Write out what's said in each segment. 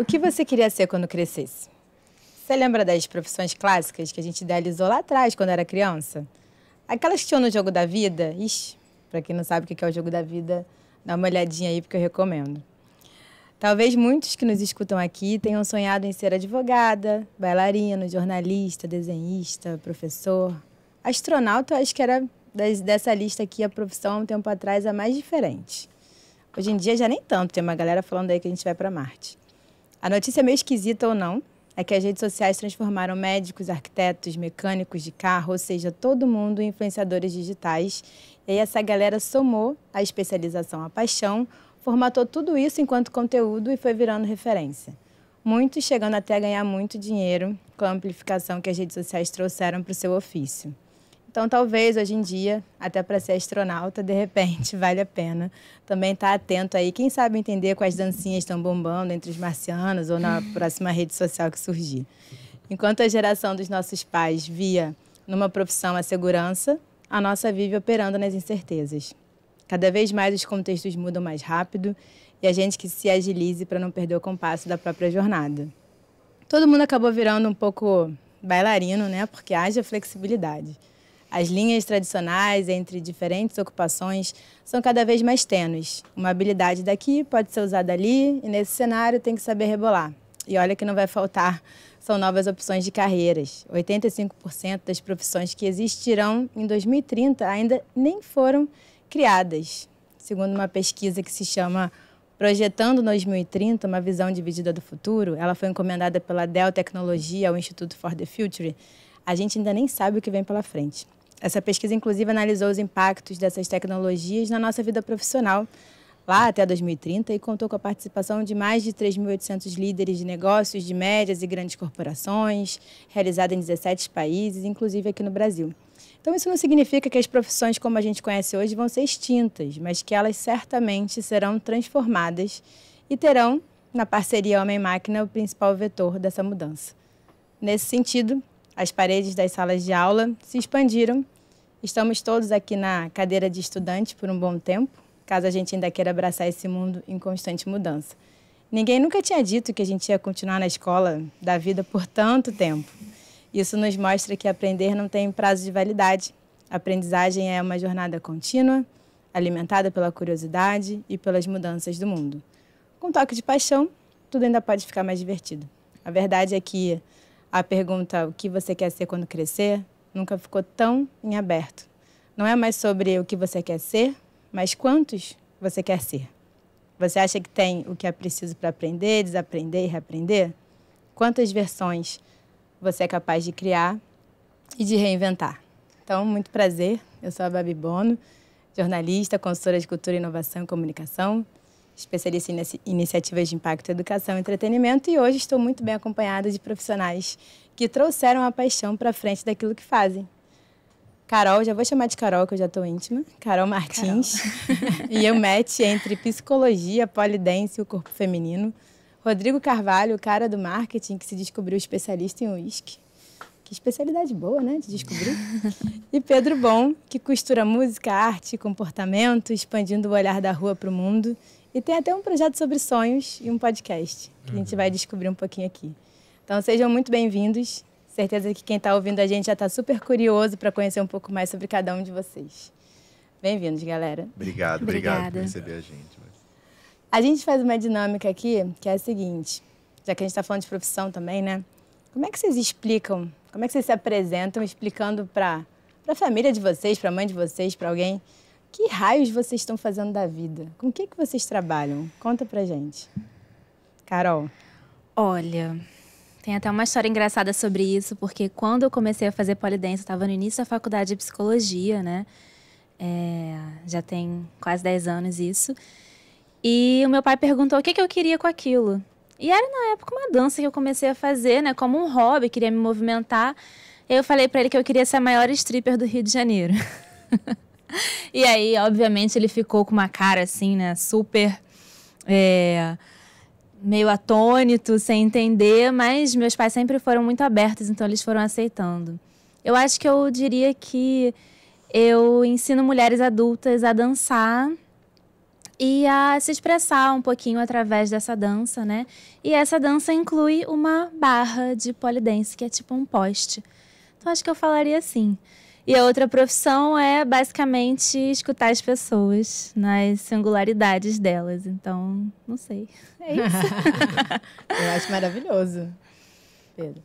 O que você queria ser quando crescesse? Você lembra das profissões clássicas que a gente idealizou lá atrás, quando era criança? Aquelas que tinham no Jogo da Vida? Ixi, para quem não sabe o que é o Jogo da Vida, dá uma olhadinha aí, porque eu recomendo. Talvez muitos que nos escutam aqui tenham sonhado em ser advogada, bailarino, jornalista, desenhista, professor. Astronauta, eu acho que era dessa lista aqui a profissão, um tempo atrás, a mais diferente. Hoje em dia já nem tanto, tem uma galera falando aí que a gente vai para Marte. A notícia meio esquisita ou não é que as redes sociais transformaram médicos, arquitetos, mecânicos de carro, ou seja, todo mundo em influenciadores digitais. E aí essa galera somou a especialização à paixão, formatou tudo isso enquanto conteúdo e foi virando referência. Muitos chegando até a ganhar muito dinheiro com a amplificação que as redes sociais trouxeram para o seu ofício. Então, talvez, hoje em dia, até para ser astronauta, de repente, vale a pena também estar atento aí. Quem sabe entender quais dancinhas estão bombando entre os marcianos ou na próxima rede social que surgir. Enquanto a geração dos nossos pais via numa profissão a segurança, a nossa vive operando nas incertezas. Cada vez mais os contextos mudam mais rápido e a gente que se agilize para não perder o compasso da própria jornada. Todo mundo acabou virando um pouco bailarino, né? Porque haja flexibilidade. As linhas tradicionais entre diferentes ocupações são cada vez mais tênues. Uma habilidade daqui pode ser usada ali e nesse cenário tem que saber rebolar. E olha que não vai faltar, são novas opções de carreiras. 85% das profissões que existirão em 2030 ainda nem foram criadas. Segundo uma pesquisa que se chama Projetando 2030, uma visão dividida do futuro, ela foi encomendada pela Dell Tecnologia ao Instituto for the Future. A gente ainda nem sabe o que vem pela frente. Essa pesquisa, inclusive, analisou os impactos dessas tecnologias na nossa vida profissional, lá até 2030, e contou com a participação de mais de 3.800 líderes de negócios de médias e grandes corporações, realizada em 17 países, inclusive aqui no Brasil. Então, isso não significa que as profissões como a gente conhece hoje vão ser extintas, mas que elas certamente serão transformadas e terão, na parceria homem-máquina, o principal vetor dessa mudança. Nesse sentido, as paredes das salas de aula se expandiram. Estamos todos aqui na cadeira de estudante por um bom tempo, caso a gente ainda queira abraçar esse mundo em constante mudança. Ninguém nunca tinha dito que a gente ia continuar na escola da vida por tanto tempo. Isso nos mostra que aprender não tem prazo de validade. A aprendizagem é uma jornada contínua, alimentada pela curiosidade e pelas mudanças do mundo. Com um toque de paixão, tudo ainda pode ficar mais divertido. A verdade é que a pergunta o que você quer ser quando crescer nunca ficou tão em aberto. Não é mais sobre o que você quer ser, mas quantos você quer ser. Você acha que tem o que é preciso para aprender, desaprender e reaprender? Quantas versões você é capaz de criar e de reinventar? Então, muito prazer. Eu sou a Babi Bono, jornalista, consultora de cultura, inovação e comunicação, especialista em iniciativas de impacto, educação e entretenimento, e hoje estou muito bem acompanhada de profissionais que trouxeram a paixão para frente daquilo que fazem. Carol, já vou chamar de Carol, que eu já estou íntima, Carol Martins, e eu match entre psicologia, polidense e o corpo feminino. Rodrigo Carvalho, o cara do marketing que se descobriu especialista em uísque. Que especialidade boa, né, de descobrir. E Pedro Bom, que costura música, arte e comportamento, expandindo o olhar da rua para o mundo. E tem até um projeto sobre sonhos e um podcast, que a gente vai descobrir um pouquinho aqui. Então, sejam muito bem-vindos. Certeza que quem está ouvindo a gente já está super curioso para conhecer um pouco mais sobre cada um de vocês. Bem-vindos, galera. Obrigado por receber a gente. A gente faz uma dinâmica aqui, que é a seguinte, já que a gente está falando de profissão também, né? Como é que vocês explicam, como é que vocês se apresentam explicando para a família de vocês, para a mãe de vocês, para alguém, que raios vocês estão fazendo da vida? Com o que vocês trabalham? Conta pra gente. Carol. Olha, tem até uma história engraçada sobre isso, porque quando eu comecei a fazer polidense, eu estava no início da faculdade de psicologia, né? Já tem quase 10 anos isso. E o meu pai perguntou o que eu queria com aquilo. E era, na época, uma dança que eu comecei a fazer, né? Como um hobby, queria me movimentar. E eu falei pra ele que eu queria ser a maior stripper do Rio de Janeiro. E aí, obviamente, ele ficou com uma cara assim, né? Super meio atônito, sem entender. Mas meus pais sempre foram muito abertos, então eles foram aceitando. Eu acho que eu diria que eu ensino mulheres adultas a dançar, e a se expressar um pouquinho através dessa dança, né? E essa dança inclui uma barra de pole dance, que é tipo um poste. Então, acho que eu falaria assim. E a outra profissão é, basicamente, escutar as pessoas nas singularidades delas. Então, não sei. É isso. Eu acho maravilhoso. Pedro.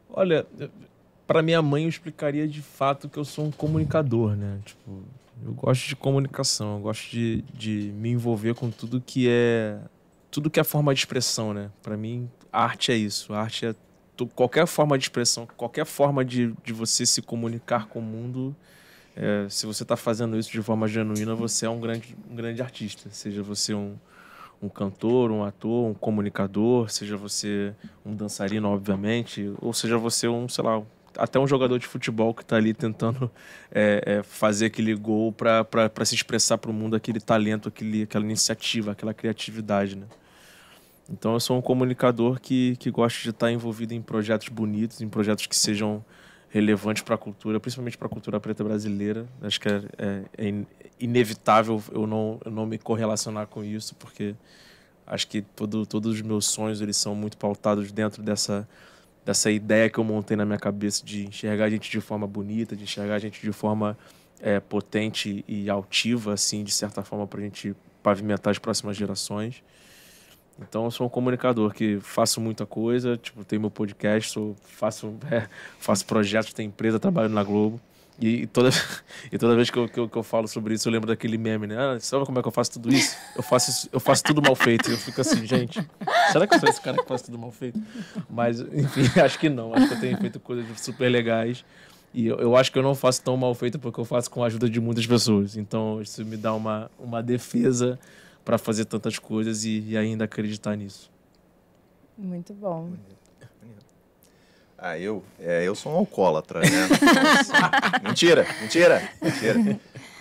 Olha, para minha mãe eu explicaria de fato que eu sou um comunicador, né? Tipo, eu gosto de comunicação, eu gosto de me envolver com tudo que é forma de expressão, né? Para mim, arte é isso. Arte é qualquer forma de expressão, qualquer forma de você se comunicar com o mundo. Se você está fazendo isso de forma genuína, você é um grande artista. Seja você um cantor, um ator, um comunicador, seja você um dançarino, obviamente, ou seja você sei lá, até um jogador de futebol que está ali tentando fazer aquele gol para se expressar para o mundo aquele talento, aquela iniciativa, aquela criatividade, né? Então eu sou um comunicador que gosta de estar envolvido em projetos bonitos, em projetos que sejam relevantes para a cultura, principalmente para a cultura preta brasileira. Acho que é inevitável eu não me correlacionar com isso, porque acho que todos os meus sonhos eles são muito pautados dentro dessa ideia que eu montei na minha cabeça de enxergar a gente de forma bonita, de enxergar a gente de forma potente e altiva, assim, de certa forma, para a gente pavimentar as próximas gerações. Então, eu sou um comunicador que faço muita coisa, tipo, tenho meu podcast, faço projetos, tenho empresa, trabalho na Globo. E toda vez que eu falo sobre isso, eu lembro daquele meme, né? Sabe como é que eu faço tudo isso? Eu faço tudo mal feito. E eu fico assim, gente, será que eu sou esse cara que faz tudo mal feito? Mas, enfim, acho que não. Acho que eu tenho feito coisas super legais. E eu acho que eu não faço tão mal feito porque eu faço com a ajuda de muitas pessoas. Então, isso me dá uma defesa para fazer tantas coisas e ainda acreditar nisso. Muito bom. Eu sou um alcoólatra, né? Nossa. Mentira.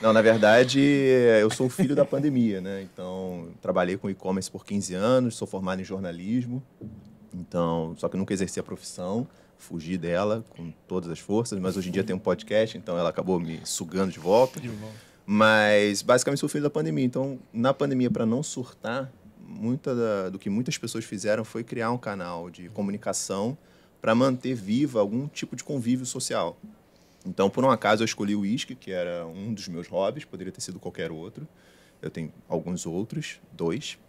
Não, na verdade, eu sou o filho da pandemia, né? Então, trabalhei com e-commerce por 15 anos, sou formado em jornalismo. Então, só que eu nunca exerci a profissão, fugi dela com todas as forças, mas hoje em dia tem um podcast, então ela acabou me sugando de volta. Mas, basicamente, sou filho da pandemia. Então, na pandemia, para não surtar, do que muitas pessoas fizeram foi criar um canal de comunicação para manter viva algum tipo de convívio social. Então, por um acaso, eu escolhi o uísque, que era um dos meus hobbies, poderia ter sido qualquer outro. Eu tenho alguns outros, 2.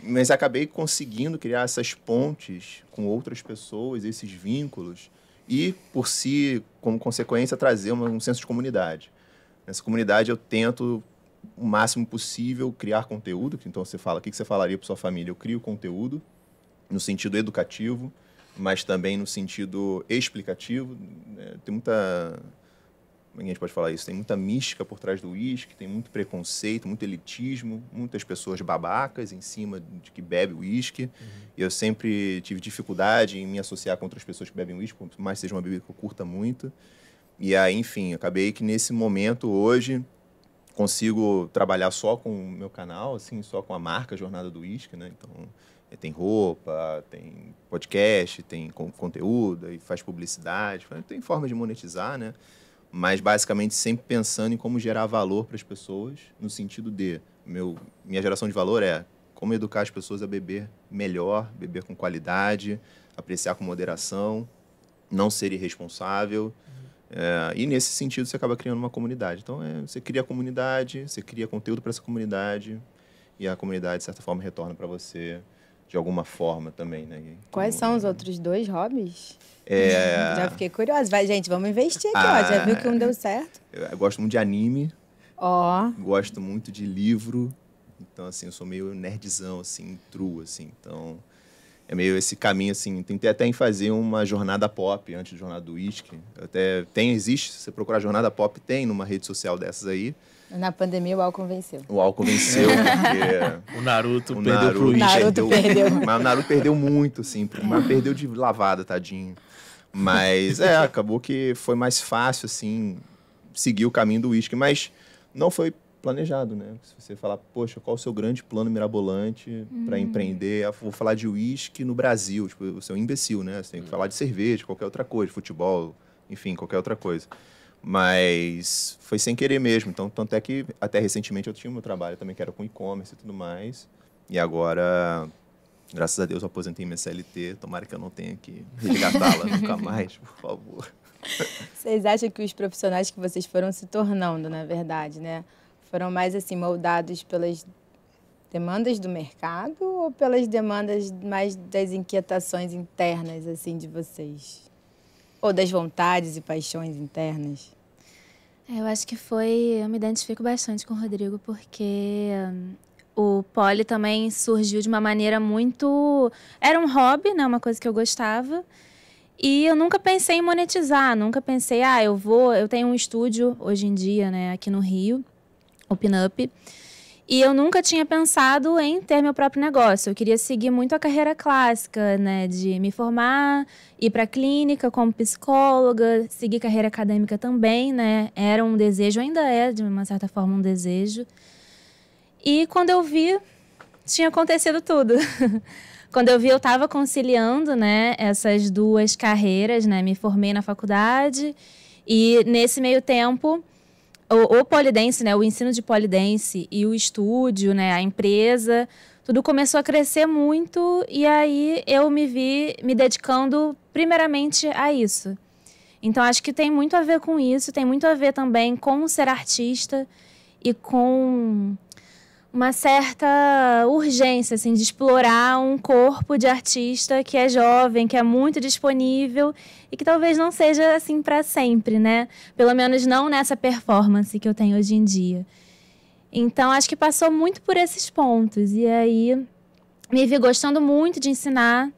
Mas acabei conseguindo criar essas pontes com outras pessoas, esses vínculos, e, por si, como consequência, trazer um senso de comunidade. Nessa comunidade, eu tento, o máximo possível, criar conteúdo. Então, você fala, o que você falaria para sua família? Eu crio conteúdo no sentido educativo, mas também no sentido explicativo. Tem muita... Como a gente pode falar isso? Tem muita mística por trás do uísque, tem muito preconceito, muito elitismo, muitas pessoas babacas em cima de que bebe uísque. E eu sempre tive dificuldade em me associar com outras pessoas que bebem uísque, por mais que seja uma bebida que eu curta muito. E aí, enfim, acabei que nesse momento, hoje, consigo trabalhar só com o meu canal, assim, só com a marca Jornada do Uísque, né? Então, tem roupa, tem podcast, tem conteúdo, e faz publicidade, tem forma de monetizar, né? Mas, basicamente, sempre pensando em como gerar valor para as pessoas, no sentido de... Minha geração de valor é como educar as pessoas a beber melhor, beber com qualidade, apreciar com moderação, não ser irresponsável. E, nesse sentido, você acaba criando uma comunidade. Então, você cria a comunidade, você cria conteúdo para essa comunidade, e a comunidade, de certa forma, retorna para você de alguma forma também, né? Quais são os outros 2 hobbies? Já fiquei curiosa. Vai, gente, vamos investir aqui, ó. Já viu que um deu certo? Eu gosto muito de anime. Ó. Gosto muito de livro. Então, assim, eu sou meio nerdzão, assim, true, assim. Então, é meio esse caminho, assim. Tentei até em fazer uma jornada pop antes da jornada do uísque. Existe, se você procurar jornada pop, tem numa rede social dessas aí. Na pandemia, o álcool venceu. O álcool venceu, porque... O Naruto perdeu pro uísque. Mas o Naruto perdeu muito, assim. Mas perdeu de lavada, tadinho. Mas, acabou que foi mais fácil, assim, seguir o caminho do uísque. Mas não foi planejado, né? Se você falar, poxa, qual o seu grande plano mirabolante para empreender? Eu vou falar de uísque no Brasil. Tipo, você é um imbecil, né? Você tem que falar de cerveja, qualquer outra coisa, futebol, enfim, qualquer outra coisa. Mas foi sem querer mesmo. Então, tanto é que até recentemente eu tinha o meu trabalho também, que era com e-commerce e tudo mais. E agora, graças a Deus, eu aposentei minha CLT. Tomara que eu não tenha que resgatá-la nunca mais, por favor. Vocês acham que os profissionais que vocês foram se tornando, na verdade, né? Foram mais assim moldados pelas demandas do mercado ou pelas demandas mais das inquietações internas assim de vocês? Ou das vontades e paixões internas? Eu acho que eu me identifico bastante com o Rodrigo, porque o poli também surgiu de uma maneira muito... Era um hobby, né? Uma coisa que eu gostava. E eu nunca pensei em monetizar, nunca pensei, eu tenho um estúdio hoje em dia, né, aqui no Rio, o Pinup, e eu nunca tinha pensado em ter meu próprio negócio. Eu queria seguir muito a carreira clássica, né, de me formar, ir para a clínica como psicóloga, seguir carreira acadêmica também, né, era um desejo, ainda é, de uma certa forma, um desejo. E quando eu vi, tinha acontecido tudo. Quando eu vi, eu estava conciliando, né, essas duas carreiras, né, me formei na faculdade e, nesse meio tempo, o polidense, né, o ensino de polidense e o estúdio, né, a empresa, tudo começou a crescer muito e aí eu me vi me dedicando primeiramente a isso. Então, acho que tem muito a ver com isso, tem muito a ver também com ser artista e com uma certa urgência, assim, de explorar um corpo de artista que é jovem, que é muito disponível e que talvez não seja assim para sempre, né? Pelo menos não nessa performance que eu tenho hoje em dia. Então, acho que passou muito por esses pontos. E aí, me vi gostando muito de ensinar.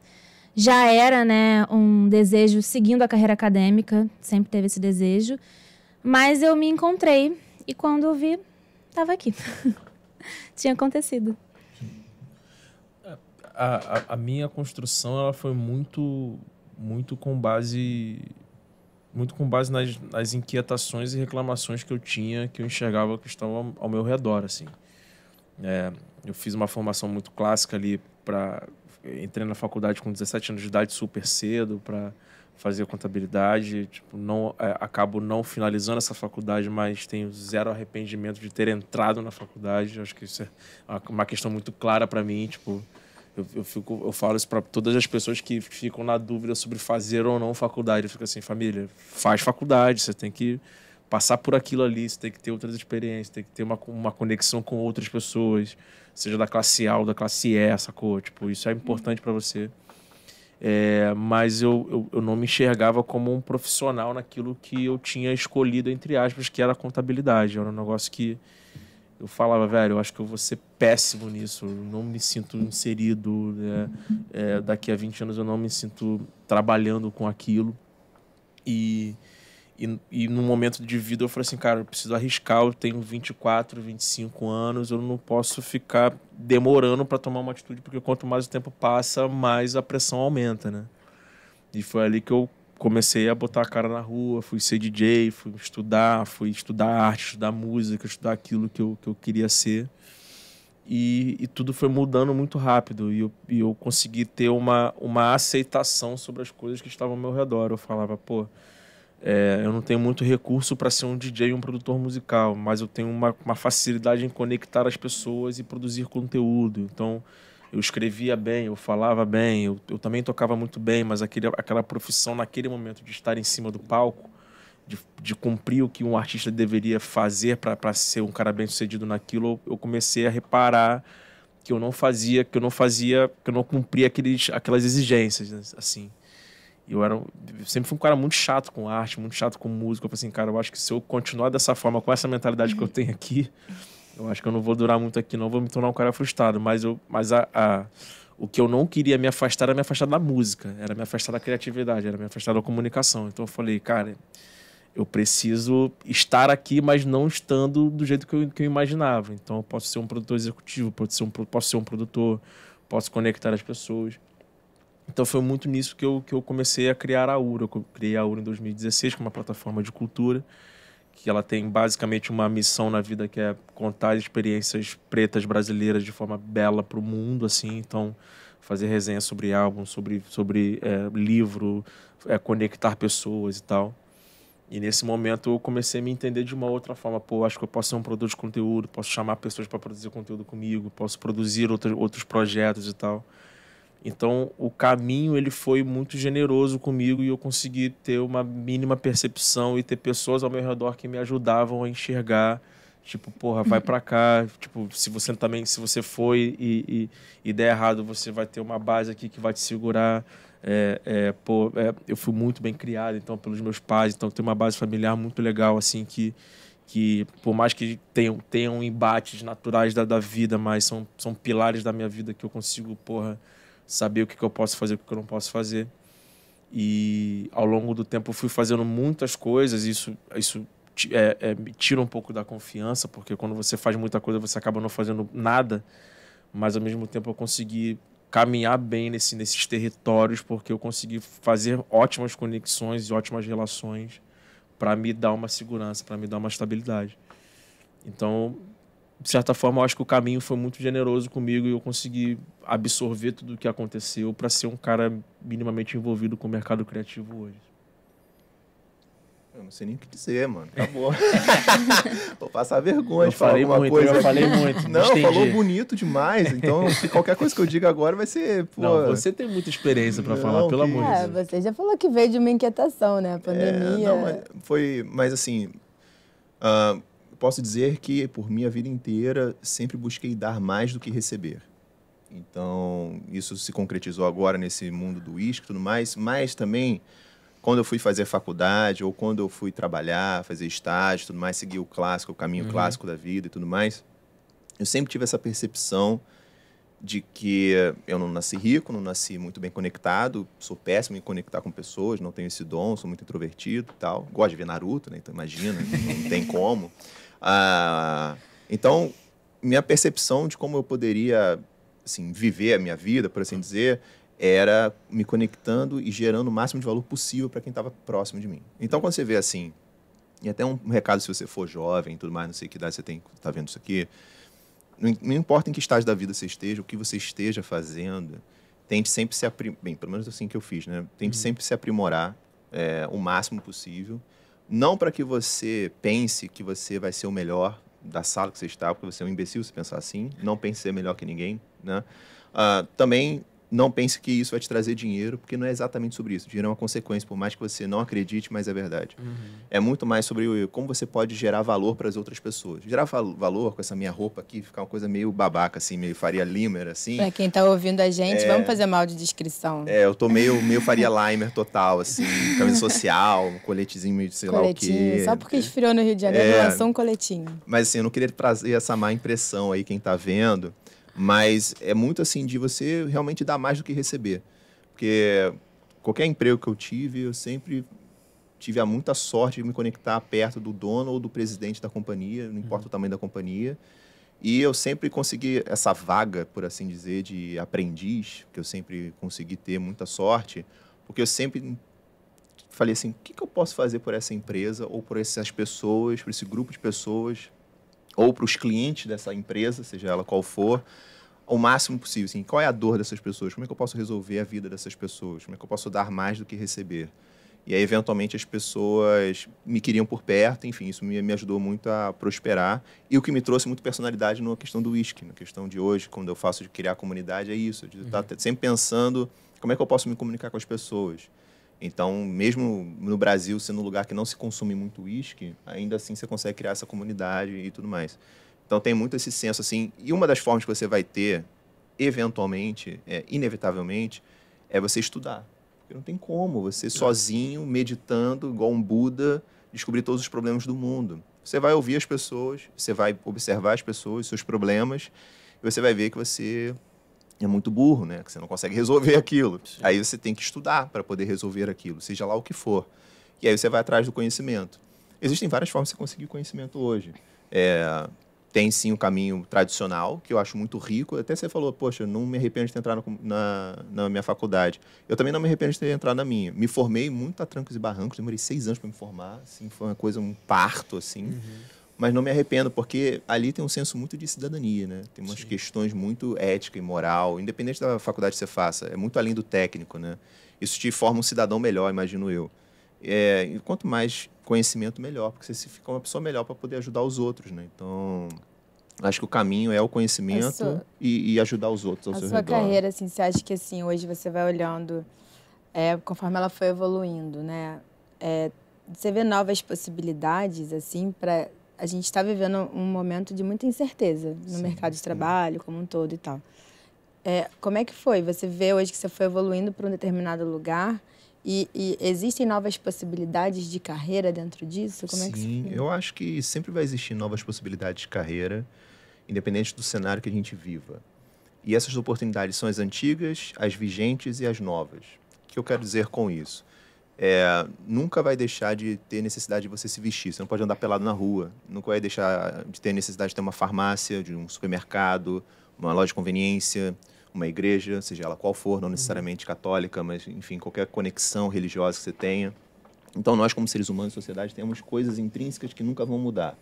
Já era, né, um desejo seguindo a carreira acadêmica, sempre teve esse desejo. Mas eu me encontrei e quando eu vi, estava aqui. Tinha acontecido. A minha construção ela foi muito com base nas inquietações e reclamações que eu tinha, que eu enxergava que estavam ao meu redor, assim. Eu fiz uma formação muito clássica ali entrei na faculdade com 17 anos de idade, super cedo, para fazer contabilidade. Tipo, acabo não finalizando essa faculdade, mas tenho zero arrependimento de ter entrado na faculdade. Acho que isso é uma questão muito clara para mim. Tipo, eu falo isso para todas as pessoas que ficam na dúvida sobre fazer ou não faculdade. Eu fico assim, família, faz faculdade, você tem que passar por aquilo ali, você tem que ter outras experiências, tem que ter uma conexão com outras pessoas, seja da classe A ou da classe E, sacou? Tipo, isso é importante para você. Mas eu não me enxergava como um profissional naquilo que eu tinha escolhido, entre aspas, que era a contabilidade. Era um negócio que eu falava, velho, eu acho que eu vou ser péssimo nisso, eu não me sinto inserido, daqui a 20 anos eu não me sinto trabalhando com aquilo. E num momento de vida eu falei assim, cara, eu preciso arriscar, eu tenho 24, 25 anos, eu não posso ficar demorando para tomar uma atitude, porque quanto mais o tempo passa, mais a pressão aumenta, né? E foi ali que eu comecei a botar a cara na rua, fui ser DJ, fui estudar arte, estudar música, estudar aquilo que eu queria ser. E tudo foi mudando muito rápido, e eu consegui ter uma aceitação sobre as coisas que estavam ao meu redor. Eu falava, pô, eu não tenho muito recurso para ser um DJ e um produtor musical, mas eu tenho uma facilidade em conectar as pessoas e produzir conteúdo. Então, eu escrevia bem, eu falava bem, eu também tocava muito bem, mas aquela profissão naquele momento de estar em cima do palco, de cumprir o que um artista deveria fazer para ser um cara bem-sucedido naquilo, eu comecei a reparar que eu não cumpria aquelas exigências, assim. Eu sempre fui um cara muito chato com arte, muito chato com música. Eu falei assim, cara, eu acho que se eu continuar dessa forma, com essa mentalidade que eu tenho aqui, eu acho que eu não vou durar muito aqui, não, vou me tornar um cara frustrado. Mas o que eu não queria me afastar era me afastar da música, era me afastar da criatividade, era me afastar da comunicação. Então eu falei, cara, eu preciso estar aqui, mas não estando do jeito que eu imaginava. Então eu posso ser um produtor executivo, posso ser um produtor, posso conectar as pessoas. Então foi muito nisso que eu comecei a criar a Aura. Eu criei a Aura em 2016, que é uma plataforma de cultura, que ela tem basicamente uma missão na vida, que é contar experiências pretas brasileiras de forma bela para o mundo, assim. Então, fazer resenha sobre álbum, sobre livro, conectar pessoas e tal. E nesse momento eu comecei a me entender de uma outra forma. Pô, acho que eu posso ser um produtor de conteúdo, posso chamar pessoas para produzir conteúdo comigo, posso produzir outros projetos e tal. Então, o caminho ele foi muito generoso comigo e eu consegui ter uma mínima percepção e ter pessoas ao meu redor que me ajudavam a enxergar, tipo, porra, vai pra cá, tipo, se você foi e der errado, você vai ter uma base aqui que vai te segurar. Eu fui muito bem criado, então, pelos meus pais, então tem uma base familiar muito legal, assim, que por mais que tenham embates naturais da vida, mas são pilares da minha vida que eu consigo, porra, saber o que eu posso fazer e o que eu não posso fazer. E ao longo do tempo eu fui fazendo muitas coisas, e isso me tira um pouco da confiança, porque quando você faz muita coisa você acaba não fazendo nada, mas ao mesmo tempo eu consegui caminhar bem nesses territórios, porque eu consegui fazer ótimas conexões e ótimas relações para me dar uma segurança, para me dar uma estabilidade. Então, de certa forma, eu acho que o caminho foi muito generoso comigo e eu consegui absorver tudo o que aconteceu para ser um cara minimamente envolvido com o mercado criativo hoje. Eu não sei nem o que dizer, mano. Acabou. Vou passar vergonha de falar alguma coisa. Eu falei muito. Não, falou bonito demais. Então, qualquer coisa que eu diga agora vai ser... Pô... Não, você tem muita experiência para falar, pelo amor de Deus. Você já falou que veio de uma inquietação, né? A pandemia... Mas assim... posso dizer que, por minha vida inteira, sempre busquei dar mais do que receber. Então, isso se concretizou agora nesse mundo do uísque e tudo mais, mas também, quando eu fui fazer faculdade ou quando eu fui trabalhar, fazer estágio e tudo mais, seguir o clássico, o caminho clássico da vida e tudo mais, eu sempre tive essa percepção de que eu não nasci rico, não nasci muito bem conectado, sou péssimo em conectar com pessoas, não tenho esse dom, sou muito introvertido e tal. Gosto de ver Naruto, né? Então imagina, não tem como. Então, minha percepção de como eu poderia assim, viver a minha vida, por assim dizer, era me conectando e gerando o máximo de valor possível para quem estava próximo de mim. Então, quando você vê assim, e até um recado se você for jovem e tudo mais, não sei que idade você tem, tá vendo isso aqui, não importa em que estágio da vida você esteja, o que você esteja fazendo, tente sempre se aprimorar, bem, pelo menos assim que eu fiz, né? Tente sempre se aprimorar o máximo possível, não para que você pense que você vai ser o melhor da sala que você está, porque você é um imbecil se pensar assim, não pense ser melhor que ninguém, né? Também não pense que isso vai te trazer dinheiro, porque não é exatamente sobre isso. Dinheiro é uma consequência, por mais que você não acredite, mas é verdade. É muito mais sobre como você pode gerar valor para as outras pessoas. Gerar valor com essa minha roupa aqui, ficar uma coisa meio babaca, assim, meio Faria Limer, assim. Para quem está ouvindo a gente, vamos fazer uma audiodescrição. Eu tô meio Faria Limer total, assim, camisa social, um coletezinho meio de sei lá o quê. Só porque esfriou no Rio de Janeiro, lançou um coletinho. Mas assim, eu não queria trazer essa má impressão aí, quem tá vendo. Mas é muito assim de você realmente dar mais do que receber. Porque qualquer emprego que eu tive, eu sempre tive muita sorte de me conectar perto do dono ou do presidente da companhia, não importa o tamanho da companhia. E eu sempre consegui essa vaga, por assim dizer, de aprendiz, que eu sempre consegui ter muita sorte, porque eu sempre falei assim, o que eu posso fazer por essa empresa ou por essas pessoas, por esse grupo de pessoas, ou para os clientes dessa empresa, seja ela qual for, o máximo possível. Assim, qual é a dor dessas pessoas? Como é que eu posso resolver a vida dessas pessoas? Como é que eu posso dar mais do que receber? E aí, eventualmente, as pessoas me queriam por perto. Enfim, isso me ajudou muito a prosperar. E o que me trouxe muito personalidade na questão do uísque, na questão de hoje, quando eu faço de criar comunidade, é isso. De estar sempre pensando como é que eu posso me comunicar com as pessoas. Então, mesmo no Brasil, sendo um lugar que não se consome muito uísque, ainda assim você consegue criar essa comunidade e tudo mais. Então, tem muito esse senso, assim. E uma das formas que você vai ter, eventualmente, inevitavelmente, é você estudar. Porque não tem como você sozinho, meditando, igual um Buda, descobrir todos os problemas do mundo. Você vai ouvir as pessoas, você vai observar as pessoas, seus problemas, e você vai ver que você é muito burro, né? Que você não consegue resolver aquilo. Sim. Aí você tem que estudar para poder resolver aquilo, seja lá o que for. E aí você vai atrás do conhecimento. Existem várias formas de você conseguir conhecimento hoje. Tem sim o caminho tradicional, que eu acho muito rico. Até você falou, poxa, não me arrependo de ter entrado na minha faculdade. Eu também não me arrependo de ter entrado na minha. Me formei muito a trancos e barrancos, demorei 6 anos para me formar. Assim, foi uma coisa, um parto, assim. Mas não me arrependo, porque ali tem um senso muito de cidadania, né? Tem umas questões muito ética e moral, independente da faculdade que você faça. É muito além do técnico, né? Isso te forma um cidadão melhor, imagino eu. E quanto mais conhecimento, melhor, porque você fica uma pessoa melhor para poder ajudar os outros, né? Então, acho que o caminho é o conhecimento e ajudar os outros ao seu redor. A sua carreira, assim, você acha que assim, hoje você vai olhando, conforme ela foi evoluindo, né? Você vê novas possibilidades, assim, para... A gente está vivendo um momento de muita incerteza no mercado de trabalho como um todo e tal. Como é que foi? Você vê hoje que você foi evoluindo para um determinado lugar e existem novas possibilidades de carreira dentro disso? Como é que Sim, eu acho que sempre vai existir novas possibilidades de carreira, independente do cenário que a gente viva. E essas oportunidades são as antigas, as vigentes e as novas. O que eu quero dizer com isso? Nunca vai deixar de ter necessidade de você se vestir. Você não pode andar pelado na rua. Nunca vai deixar de ter necessidade de ter uma farmácia, de um supermercado, uma loja de conveniência, uma igreja, seja ela qual for, não necessariamente católica, mas, enfim, qualquer conexão religiosa que você tenha. Então, nós, como seres humanos e sociedade, temos coisas intrínsecas que nunca vão mudar.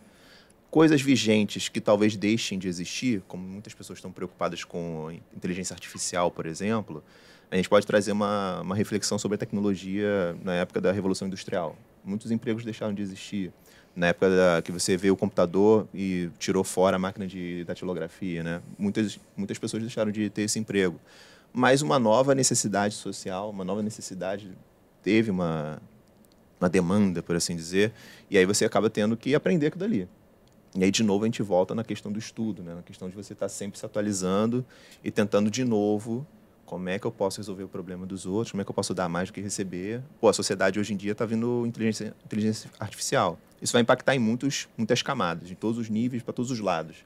Coisas vigentes que talvez deixem de existir, como muitas pessoas estão preocupadas com inteligência artificial, por exemplo, a gente pode trazer uma reflexão sobre a tecnologia na época da Revolução Industrial. Muitos empregos deixaram de existir. Na época que você vê o computador e tirou fora a máquina de datilografia, né? Muitas pessoas deixaram de ter esse emprego. Mas uma nova necessidade social, uma nova necessidade teve uma demanda, por assim dizer, e aí você acaba tendo que aprender aquilo dali. E aí, de novo, a gente volta na questão do estudo, né? Na questão de você estar sempre se atualizando e tentando, de novo, como é que eu posso resolver o problema dos outros, como é que eu posso dar mais do que receber. A sociedade hoje em dia está vindo inteligência artificial. Isso vai impactar em muitas camadas, em todos os níveis, para todos os lados.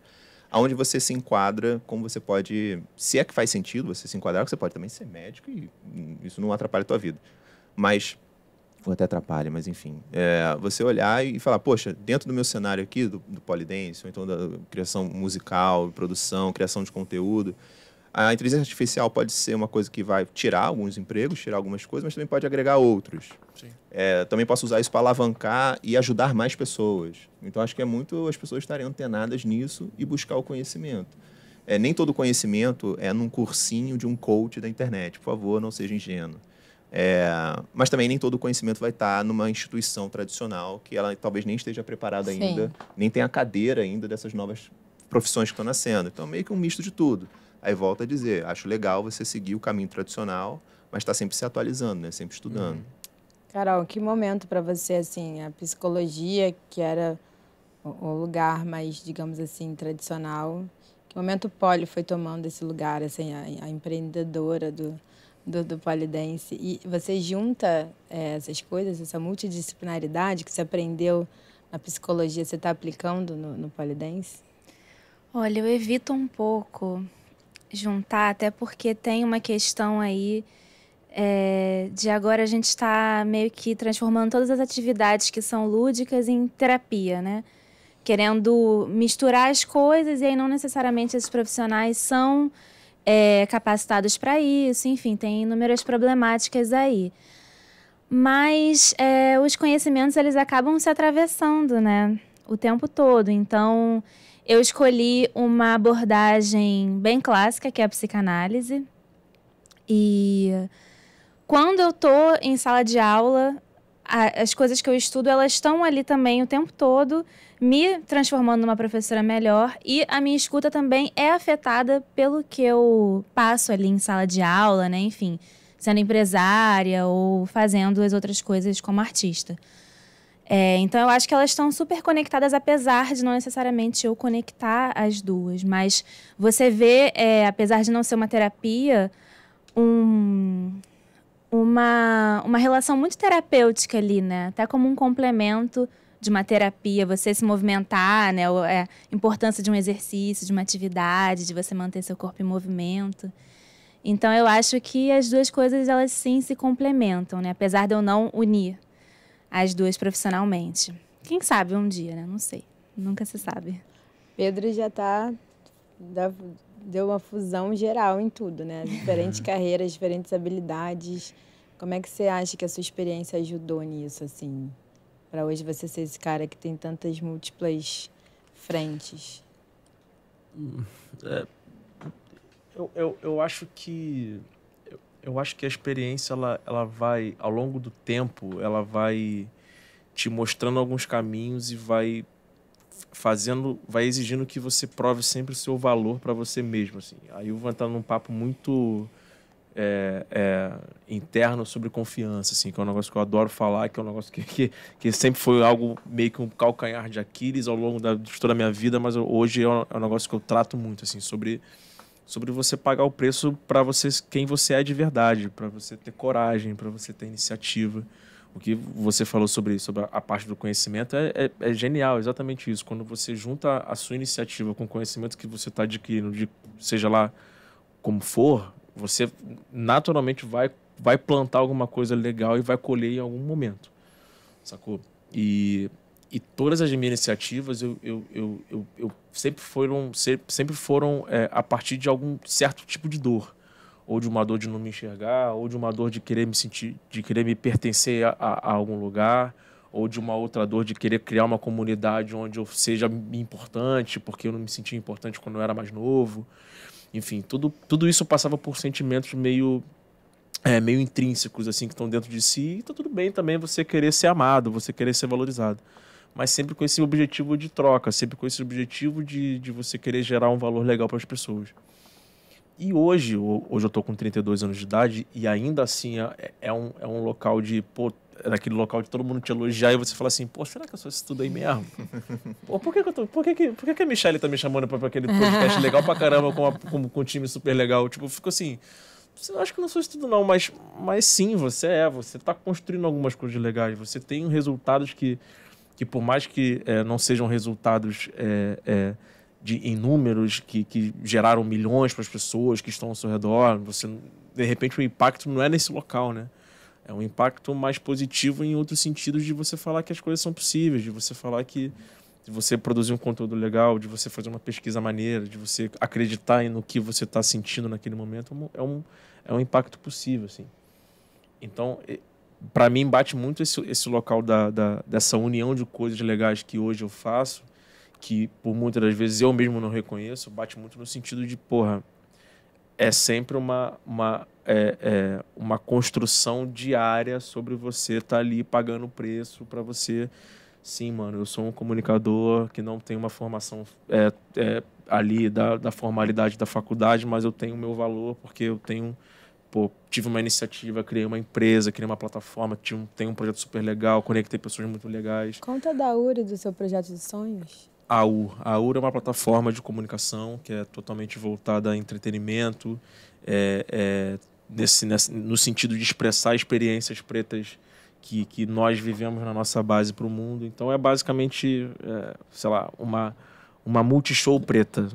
Aonde você se enquadra, como você pode... Se é que faz sentido você se enquadrar, você pode também ser médico e isso não atrapalha a tua vida. Mas... ou até atrapalha, mas enfim. Você olhar e falar, poxa, dentro do meu cenário aqui, do Polydance, ou então da criação musical, produção, criação de conteúdo, a inteligência artificial pode ser uma coisa que vai tirar alguns empregos, tirar algumas coisas, mas também pode agregar outros. Sim. Também posso usar isso para alavancar e ajudar mais pessoas. Então, acho que é muito as pessoas estarem antenadas nisso e buscar o conhecimento. Nem todo conhecimento é num cursinho de um coach da internet. Por favor, não seja ingênuo. Mas também nem todo conhecimento vai estar numa instituição tradicional que ela talvez nem esteja preparada ainda, nem tenha cadeira ainda dessas novas profissões que estão nascendo. Então, meio que um misto de tudo. Aí volta a dizer, acho legal você seguir o caminho tradicional, mas está sempre se atualizando, né? Sempre estudando. Carol, que momento para você, assim, a psicologia, que era o lugar mais, digamos assim, tradicional, que momento o Poli foi tomando esse lugar, assim, a empreendedora do Polydance, e você junta essas coisas, essa multidisciplinaridade que você aprendeu na psicologia, você está aplicando no Polydance? Olha, eu evito um pouco juntar, até porque tem uma questão aí de agora a gente está meio que transformando todas as atividades que são lúdicas em terapia, né? Querendo misturar as coisas e aí não necessariamente esses profissionais são capacitados para isso, enfim, tem inúmeras problemáticas aí. Mas os conhecimentos, eles acabam se atravessando, né? O tempo todo. Então, eu escolhi uma abordagem bem clássica, que é a psicanálise. E quando eu estou em sala de aula, as coisas que eu estudo, elas estão ali também o tempo todo, me transformando numa professora melhor, e a minha escuta também é afetada pelo que eu passo ali em sala de aula, né? Enfim, sendo empresária ou fazendo as outras coisas como artista. Então, eu acho que elas estão super conectadas, apesar de não necessariamente eu conectar as duas. Mas você vê, apesar de não ser uma terapia, uma relação muito terapêutica ali, né? Até como um complemento de uma terapia, você se movimentar, né? A importância de um exercício, de uma atividade, de você manter seu corpo em movimento. Então, eu acho que as duas coisas, elas sim se complementam, né? Apesar de eu não unir as duas profissionalmente. Quem sabe um dia, né? Não sei. Nunca se sabe. Pedro já deu uma fusão geral em tudo, né? Diferentes carreiras, diferentes habilidades. Como é que você acha que a sua experiência ajudou nisso, assim? Para hoje você ser esse cara que tem tantas múltiplas frentes. Eu acho que... Eu acho que a experiência, ela vai, ao longo do tempo, ela vai te mostrando alguns caminhos e vai exigindo que você prove sempre o seu valor para você mesmo, assim. Aí eu vou entrar num papo muito interno sobre confiança, assim, que é um negócio que eu adoro falar, que é um negócio que sempre foi algo meio que um calcanhar de Aquiles ao longo de toda a minha vida, mas hoje é um negócio que eu trato muito, assim, sobre você pagar o preço para você, quem você é de verdade, para você ter coragem, para você ter iniciativa. O que você falou sobre a parte do conhecimento é genial, exatamente isso. Quando você junta a sua iniciativa com o conhecimento que você está adquirindo, seja lá como for, você naturalmente vai plantar alguma coisa legal e vai colher em algum momento, sacou? E todas as minhas iniciativas sempre foram a partir de algum certo tipo de dor, ou de uma dor de não me enxergar, ou de uma dor de querer me pertencer a algum lugar, ou de uma outra dor de querer criar uma comunidade onde eu seja importante, porque eu não me sentia importante quando eu era mais novo. Enfim, tudo isso passava por sentimentos meio intrínsecos, assim, que estão dentro de si. E tá tudo bem também você querer ser amado, você querer ser valorizado. Mas sempre com esse objetivo de troca, sempre com esse objetivo de você querer gerar um valor legal para as pessoas. E hoje eu tô com 32 anos de idade e ainda assim é um local de, pô, é daquele local de todo mundo te elogiar e você fala assim, pô, será que eu sou isso tudo aí mesmo? Pô, por que a Michelle tá me chamando pra aquele podcast legal pra caramba com um time super legal? Tipo, eu fico assim, eu acho que eu não sou isso tudo não, mas sim, você tá construindo algumas coisas legais, você tem resultados que por mais que não sejam resultados em números que geraram milhões para as pessoas que estão ao seu redor, de repente o impacto não é nesse local, né? É um impacto mais positivo em outros sentidos de você falar que as coisas são possíveis, de você falar de você produzir um conteúdo legal, de você fazer uma pesquisa maneira, de você acreditar no que você está sentindo naquele momento, é um impacto possível, assim. Então, para mim, bate muito esse local dessa união de coisas legais que hoje eu faço, que por muitas das vezes eu mesmo não reconheço, bate muito no sentido de, porra, é sempre uma construção diária sobre você estar ali pagando o preço para você. Sim, mano, eu sou um comunicador que não tem uma formação ali da formalidade da faculdade, mas eu tenho o meu valor porque eu tive uma iniciativa, criei uma empresa, criei uma plataforma, tenho um projeto super legal, conectei pessoas muito legais. Conta da URI, do seu projeto de sonhos. A URI é uma plataforma de comunicação que é totalmente voltada a entretenimento, no sentido de expressar experiências pretas que nós vivemos na nossa base para o mundo. Então é basicamente, sei lá, uma multishow preta.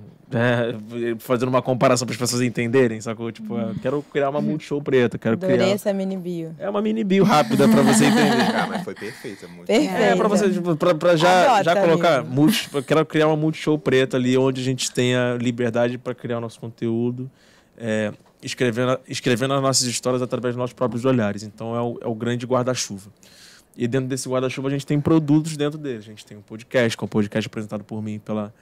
Fazendo uma comparação para as pessoas entenderem, sacou? Tipo, quero criar uma multishow preta. Adorei essa mini bio. É uma mini bio rápida para você entender. Ah, mas foi perfeita. Perfeita. Para você, para já colocar. Quero criar uma multishow preta ali, onde a gente tenha liberdade para criar o nosso conteúdo, escrevendo as nossas histórias através dos nossos próprios olhares. Então é o grande guarda-chuva. E dentro desse guarda-chuva a gente tem produtos dentro dele. A gente tem um podcast, que é um podcast apresentado por mim pela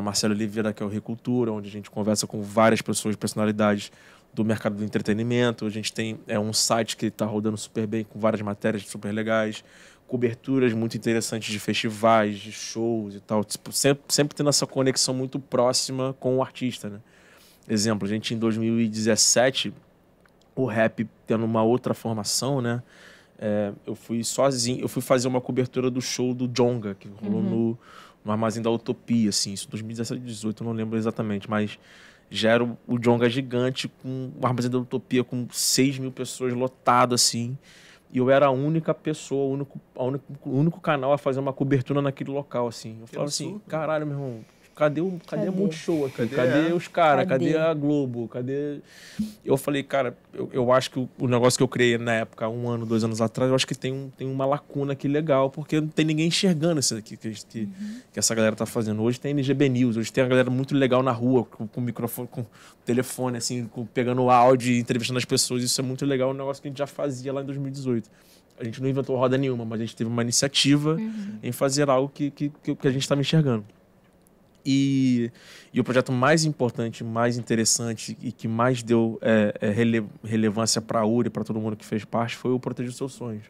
Marcela Oliveira, que é o Recultura, onde a gente conversa com várias pessoas, personalidades do mercado do entretenimento. A gente tem um site que está rodando super bem, com várias matérias super legais, coberturas muito interessantes de festivais, de shows e tal. Tipo, sempre tendo essa conexão muito próxima com o artista, né? Exemplo, a gente em 2017, o rap tendo uma outra formação, né? Eu fui sozinho, eu fui fazer uma cobertura do show do Djonga, que rolou no Armazém da Utopia, assim, isso 2017, 2018, eu não lembro exatamente, mas já era o Djonga gigante, com o Armazém da Utopia com 6 mil pessoas lotado, assim, e eu era a única pessoa, o único canal a fazer uma cobertura naquele local, assim. Eu falava assim, caralho, meu irmão, cadê a Multishow aqui? Cadê os caras? Cadê a Globo? Cadê... Eu falei, cara, eu acho que o negócio que eu criei na época, 1 ano, 2 anos atrás, eu acho que tem uma lacuna aqui legal, porque não tem ninguém enxergando isso aqui que essa galera tá fazendo. Hoje tem NGB News, hoje tem a galera muito legal na rua, com microfone, com telefone, assim, pegando áudio, entrevistando as pessoas. Isso é muito legal, um negócio que a gente já fazia lá em 2018. A gente não inventou roda nenhuma, mas a gente teve uma iniciativa em fazer algo que a gente estava enxergando. E o projeto mais importante, mais interessante e que mais deu relevância para a URA e para todo mundo que fez parte foi o Proteger os Seus Sonhos,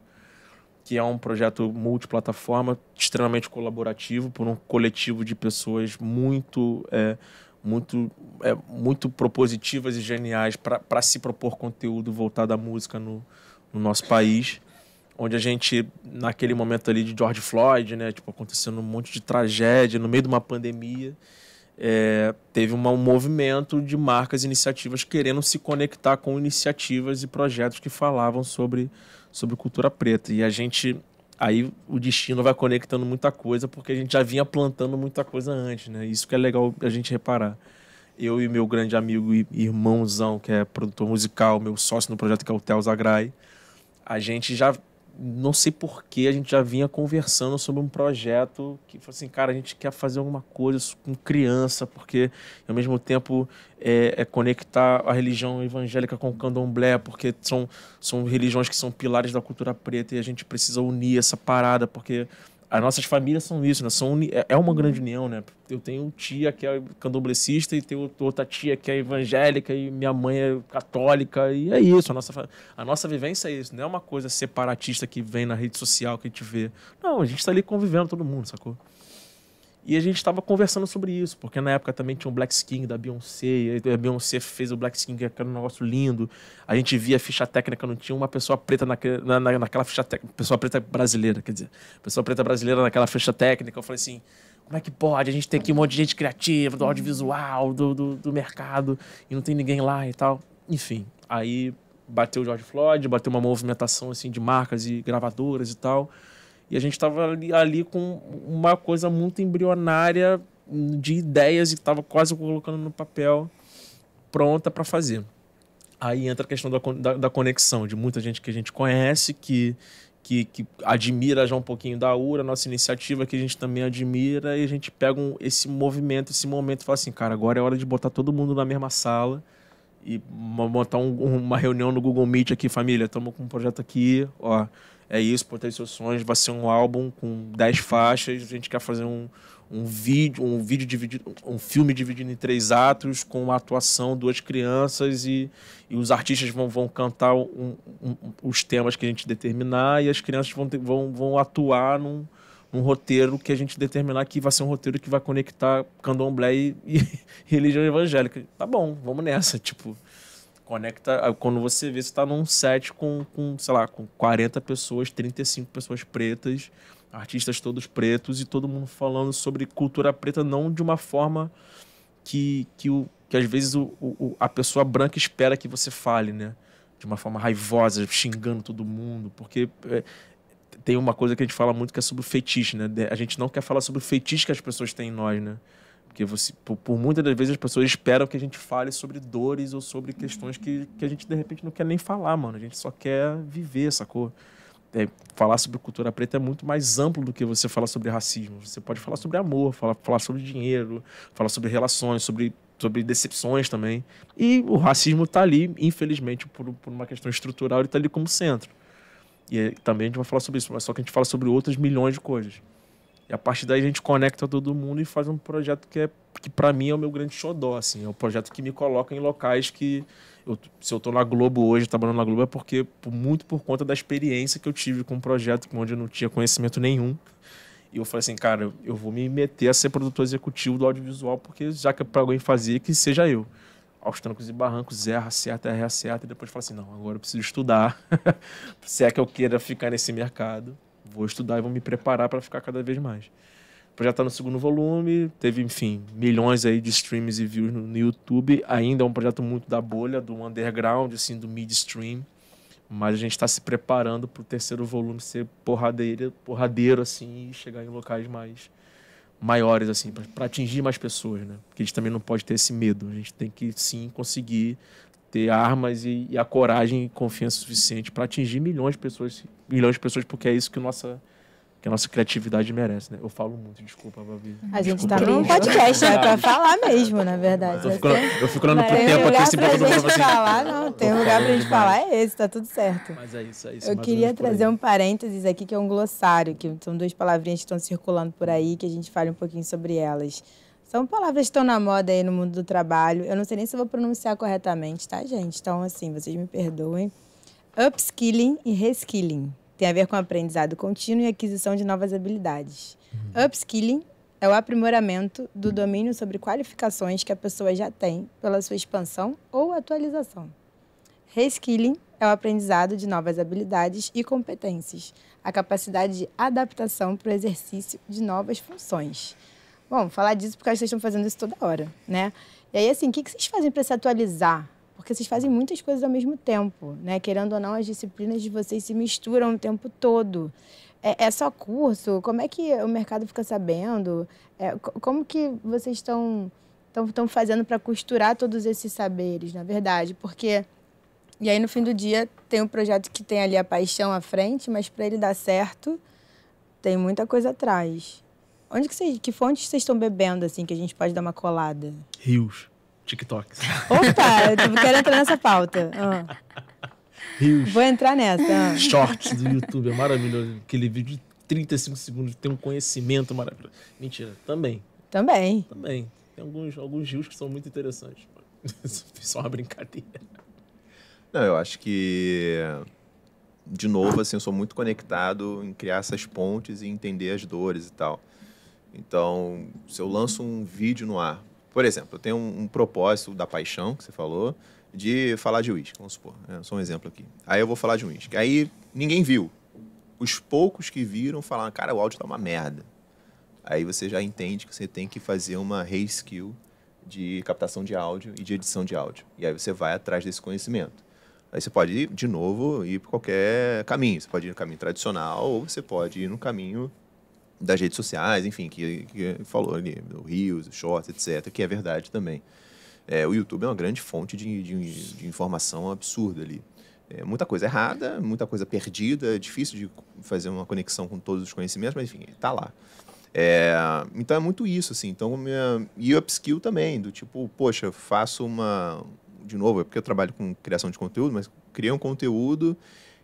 que é um projeto multiplataforma, extremamente colaborativo, por um coletivo de pessoas muito propositivas e geniais para se propor conteúdo voltado à música no nosso país, onde a gente, naquele momento ali de George Floyd, né, tipo, acontecendo um monte de tragédia no meio de uma pandemia, teve um movimento de marcas e iniciativas querendo se conectar com iniciativas e projetos que falavam sobre cultura preta. E a gente, aí o destino vai conectando muita coisa, porque a gente já vinha plantando muita coisa antes, né? Isso que é legal a gente reparar. Eu e meu grande amigo e irmãozão, que é produtor musical, meu sócio no projeto, que é o Theo Zagrai, a gente já, não sei porquê, a gente já vinha conversando sobre um projeto que falou assim, cara, a gente quer fazer alguma coisa com criança, porque ao mesmo tempo conectar a religião evangélica com o candomblé, porque são religiões que são pilares da cultura preta e a gente precisa unir essa parada, porque as nossas famílias são isso, né? É uma grande união, né? Eu tenho tia que é candomblecista e tenho outra tia que é evangélica e minha mãe é católica e é isso. A nossa vivência é isso. Não é uma coisa separatista que vem na rede social que a gente vê. Não, a gente está ali convivendo todo mundo, sacou? E a gente estava conversando sobre isso, porque na época também tinha o Black Skin da Beyoncé, e a Beyoncé fez o Black Skin, que era um negócio lindo. A gente via a ficha técnica, não tinha uma pessoa preta naquela ficha técnica, pessoa preta brasileira, quer dizer, pessoa preta brasileira naquela ficha técnica. Eu falei assim, como é que pode? A gente tem aqui um monte de gente criativa, do audiovisual, do mercado, e não tem ninguém lá e tal. Enfim, aí bateu o George Floyd, bateu uma movimentação assim, de marcas e gravadoras e tal. E a gente estava ali com uma coisa muito embrionária de ideias e estava quase colocando no papel, pronta para fazer. Aí entra a questão da conexão, de muita gente que a gente conhece, que admira já um pouquinho da URA, nossa iniciativa, que a gente também admira, e a gente pega esse movimento, esse momento e fala assim, cara, agora é hora de botar todo mundo na mesma sala e botar uma reunião no Google Meet aqui, família, estamos com um projeto aqui, ó. É isso, Proteger Seus Sonhos, vai ser um álbum com 10 faixas, a gente quer fazer um filme dividido em 3 atos, com uma atuação, 2 crianças, e os artistas vão cantar os temas que a gente determinar, e as crianças vão atuar num roteiro que a gente determinar, que vai ser um roteiro que vai conectar candomblé e religião evangélica. Tá bom, vamos nessa, tipo... Conecta, quando você vê, você está num set com 40 pessoas, 35 pessoas pretas, artistas todos pretos e todo mundo falando sobre cultura preta, não de uma forma que às vezes a pessoa branca espera que você fale, né? De uma forma raivosa, xingando todo mundo, porque tem uma coisa que a gente fala muito que é sobre o feitiço, né? A gente não quer falar sobre o feitiço que as pessoas têm em nós, né? Porque por muitas das vezes as pessoas esperam que a gente fale sobre dores ou sobre questões que a gente de repente não quer nem falar, mano. A gente só quer viver, sacou? Falar sobre cultura preta é muito mais amplo do que você falar sobre racismo. Você pode falar sobre amor, falar sobre dinheiro, falar sobre relações, sobre decepções também. E o racismo está ali, infelizmente, por uma questão estrutural, ele está ali como centro. E também a gente vai falar sobre isso, mas só que a gente fala sobre outras milhões de coisas. E a partir daí a gente conecta todo mundo e faz um projeto que para mim é o meu grande xodó, assim. É um projeto que me coloca em locais que... se eu estou na Globo hoje, trabalhando na Globo, é porque muito por conta da experiência que eu tive com um projeto onde eu não tinha conhecimento nenhum. E eu falei assim, cara, eu vou me meter a ser produtor executivo do audiovisual, porque já que é para alguém fazer, que seja eu. Aos trancos e barrancos, erra, acerta, e depois fala assim, não, agora eu preciso estudar. Se é que eu queira ficar nesse mercado, vou estudar e vou me preparar para ficar cada vez mais. O projeto está no 2º volume, teve, enfim, milhões aí de streams e views no YouTube. Ainda é um projeto muito da bolha, do underground, assim, do midstream. Mas a gente está se preparando para o 3º volume ser porradeiro, assim, e chegar em locais maiores, assim, para atingir mais pessoas, né? Porque a gente também não pode ter esse medo. A gente tem que, sim, conseguir ter armas e a coragem e confiança suficiente para atingir milhões de pessoas, porque é isso que a nossa criatividade merece, né? Eu falo muito, desculpa, Babi. A gente tá num podcast, é pra falar mesmo, na verdade. Eu fico olhando pro tempo aqui, assim, pra gente falar, não, tem um lugar pra gente falar, é esse, tá tudo certo. Mas é isso. Eu queria trazer um parênteses aqui, que é um glossário, que são 2 palavrinhas que estão circulando por aí, que a gente fale um pouquinho sobre elas. São palavras que estão na moda aí no mundo do trabalho. Eu não sei nem se eu vou pronunciar corretamente, tá, gente? Então, assim, vocês me perdoem. Upskilling e reskilling. Tem a ver com aprendizado contínuo e aquisição de novas habilidades. Upskilling é o aprimoramento do domínio sobre qualificações que a pessoa já tem pela sua expansão ou atualização. Reskilling é o aprendizado de novas habilidades e competências, a capacidade de adaptação para o exercício de novas funções. Bom, falar disso porque vocês estão fazendo isso toda hora, né? E aí, assim, o que vocês fazem para se atualizar? Porque vocês fazem muitas coisas ao mesmo tempo, né? Querendo ou não, as disciplinas de vocês se misturam o tempo todo. É só curso? Como é que o mercado fica sabendo? Como que vocês estão fazendo para costurar todos esses saberes, na verdade? Porque... E aí, no fim do dia, tem um projeto que tem ali a paixão à frente, mas para ele dar certo, tem muita coisa atrás. Que fontes vocês estão bebendo, assim, que a gente pode dar uma colada? Rios, TikToks. Opa, eu quero entrar nessa pauta. Rios. Vou entrar nessa. Shorts do YouTube, é maravilhoso. Aquele vídeo de 35 segundos tem um conhecimento maravilhoso. Mentira, também. Também. Tem alguns rios que são muito interessantes. Só uma brincadeira. Não, eu acho que, de novo, assim, eu sou muito conectado em criar essas pontes e entender as dores e tal. Então, se eu lanço um vídeo no ar, por exemplo, eu tenho um propósito da paixão, que você falou, de falar de uísque, vamos supor, só um exemplo aqui. Aí eu vou falar de uísque. Aí ninguém viu. Os poucos que viram falaram, cara, o áudio tá uma merda. Aí você já entende que você tem que fazer uma reskill de captação de áudio e de edição de áudio. E aí você vai atrás desse conhecimento. Aí você pode, de novo, ir por qualquer caminho. Você pode ir no caminho tradicional ou você pode ir no caminho das redes sociais, enfim, que falou ali, o Reels, o Shorts, etc., que é verdade também. O YouTube é uma grande fonte de informação absurda ali. Muita coisa errada, muita coisa perdida, é difícil de fazer uma conexão com todos os conhecimentos, mas enfim, está lá. Então é muito isso, assim. Então, e o upskill também, do tipo, poxa, eu faço uma... De novo, é porque eu trabalho com criação de conteúdo, mas criei um conteúdo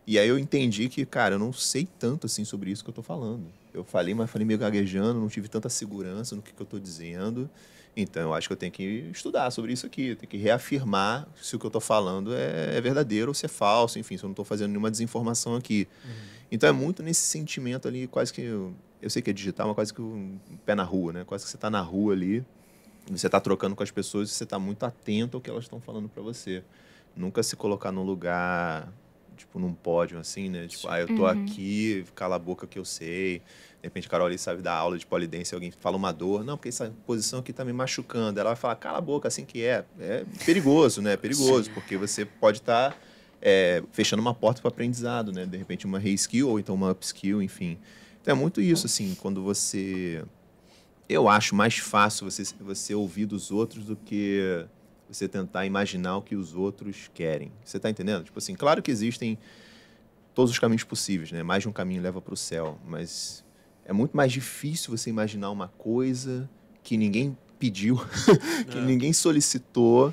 e aí eu entendi que, cara, eu não sei tanto assim sobre isso que eu estou falando. Eu falei, mas falei meio gaguejando, não tive tanta segurança no que eu estou dizendo. Então, eu acho que eu tenho que estudar sobre isso aqui, eu tenho que reafirmar se o que eu estou falando é verdadeiro ou se é falso, enfim, se eu não estou fazendo nenhuma desinformação aqui. Então, é muito nesse sentimento ali, quase que... Eu sei que é digital, mas quase que um pé na rua, né? Quase que você está na rua ali, você está trocando com as pessoas e você está muito atento ao que elas estão falando para você. Nunca se colocar num lugar, tipo, num pódio, assim, né? Tipo, eu tô aqui, cala a boca que eu sei. De repente, a Carol ali sabe dar aula de polidência, alguém fala uma dor. Não, porque essa posição aqui tá me machucando. Ela vai falar, cala a boca, assim que é. É perigoso, né? É perigoso, porque você pode estar fechando uma porta para aprendizado, né? De repente, uma reskill ou então uma upskill, enfim. Então, é muito isso, assim, quando você... Eu acho mais fácil você ouvir dos outros do que você tentar imaginar o que os outros querem. Você está entendendo? Tipo assim, claro que existem todos os caminhos possíveis, né? Mais de um caminho leva para o céu, mas é muito mais difícil você imaginar uma coisa que ninguém pediu, que ninguém solicitou,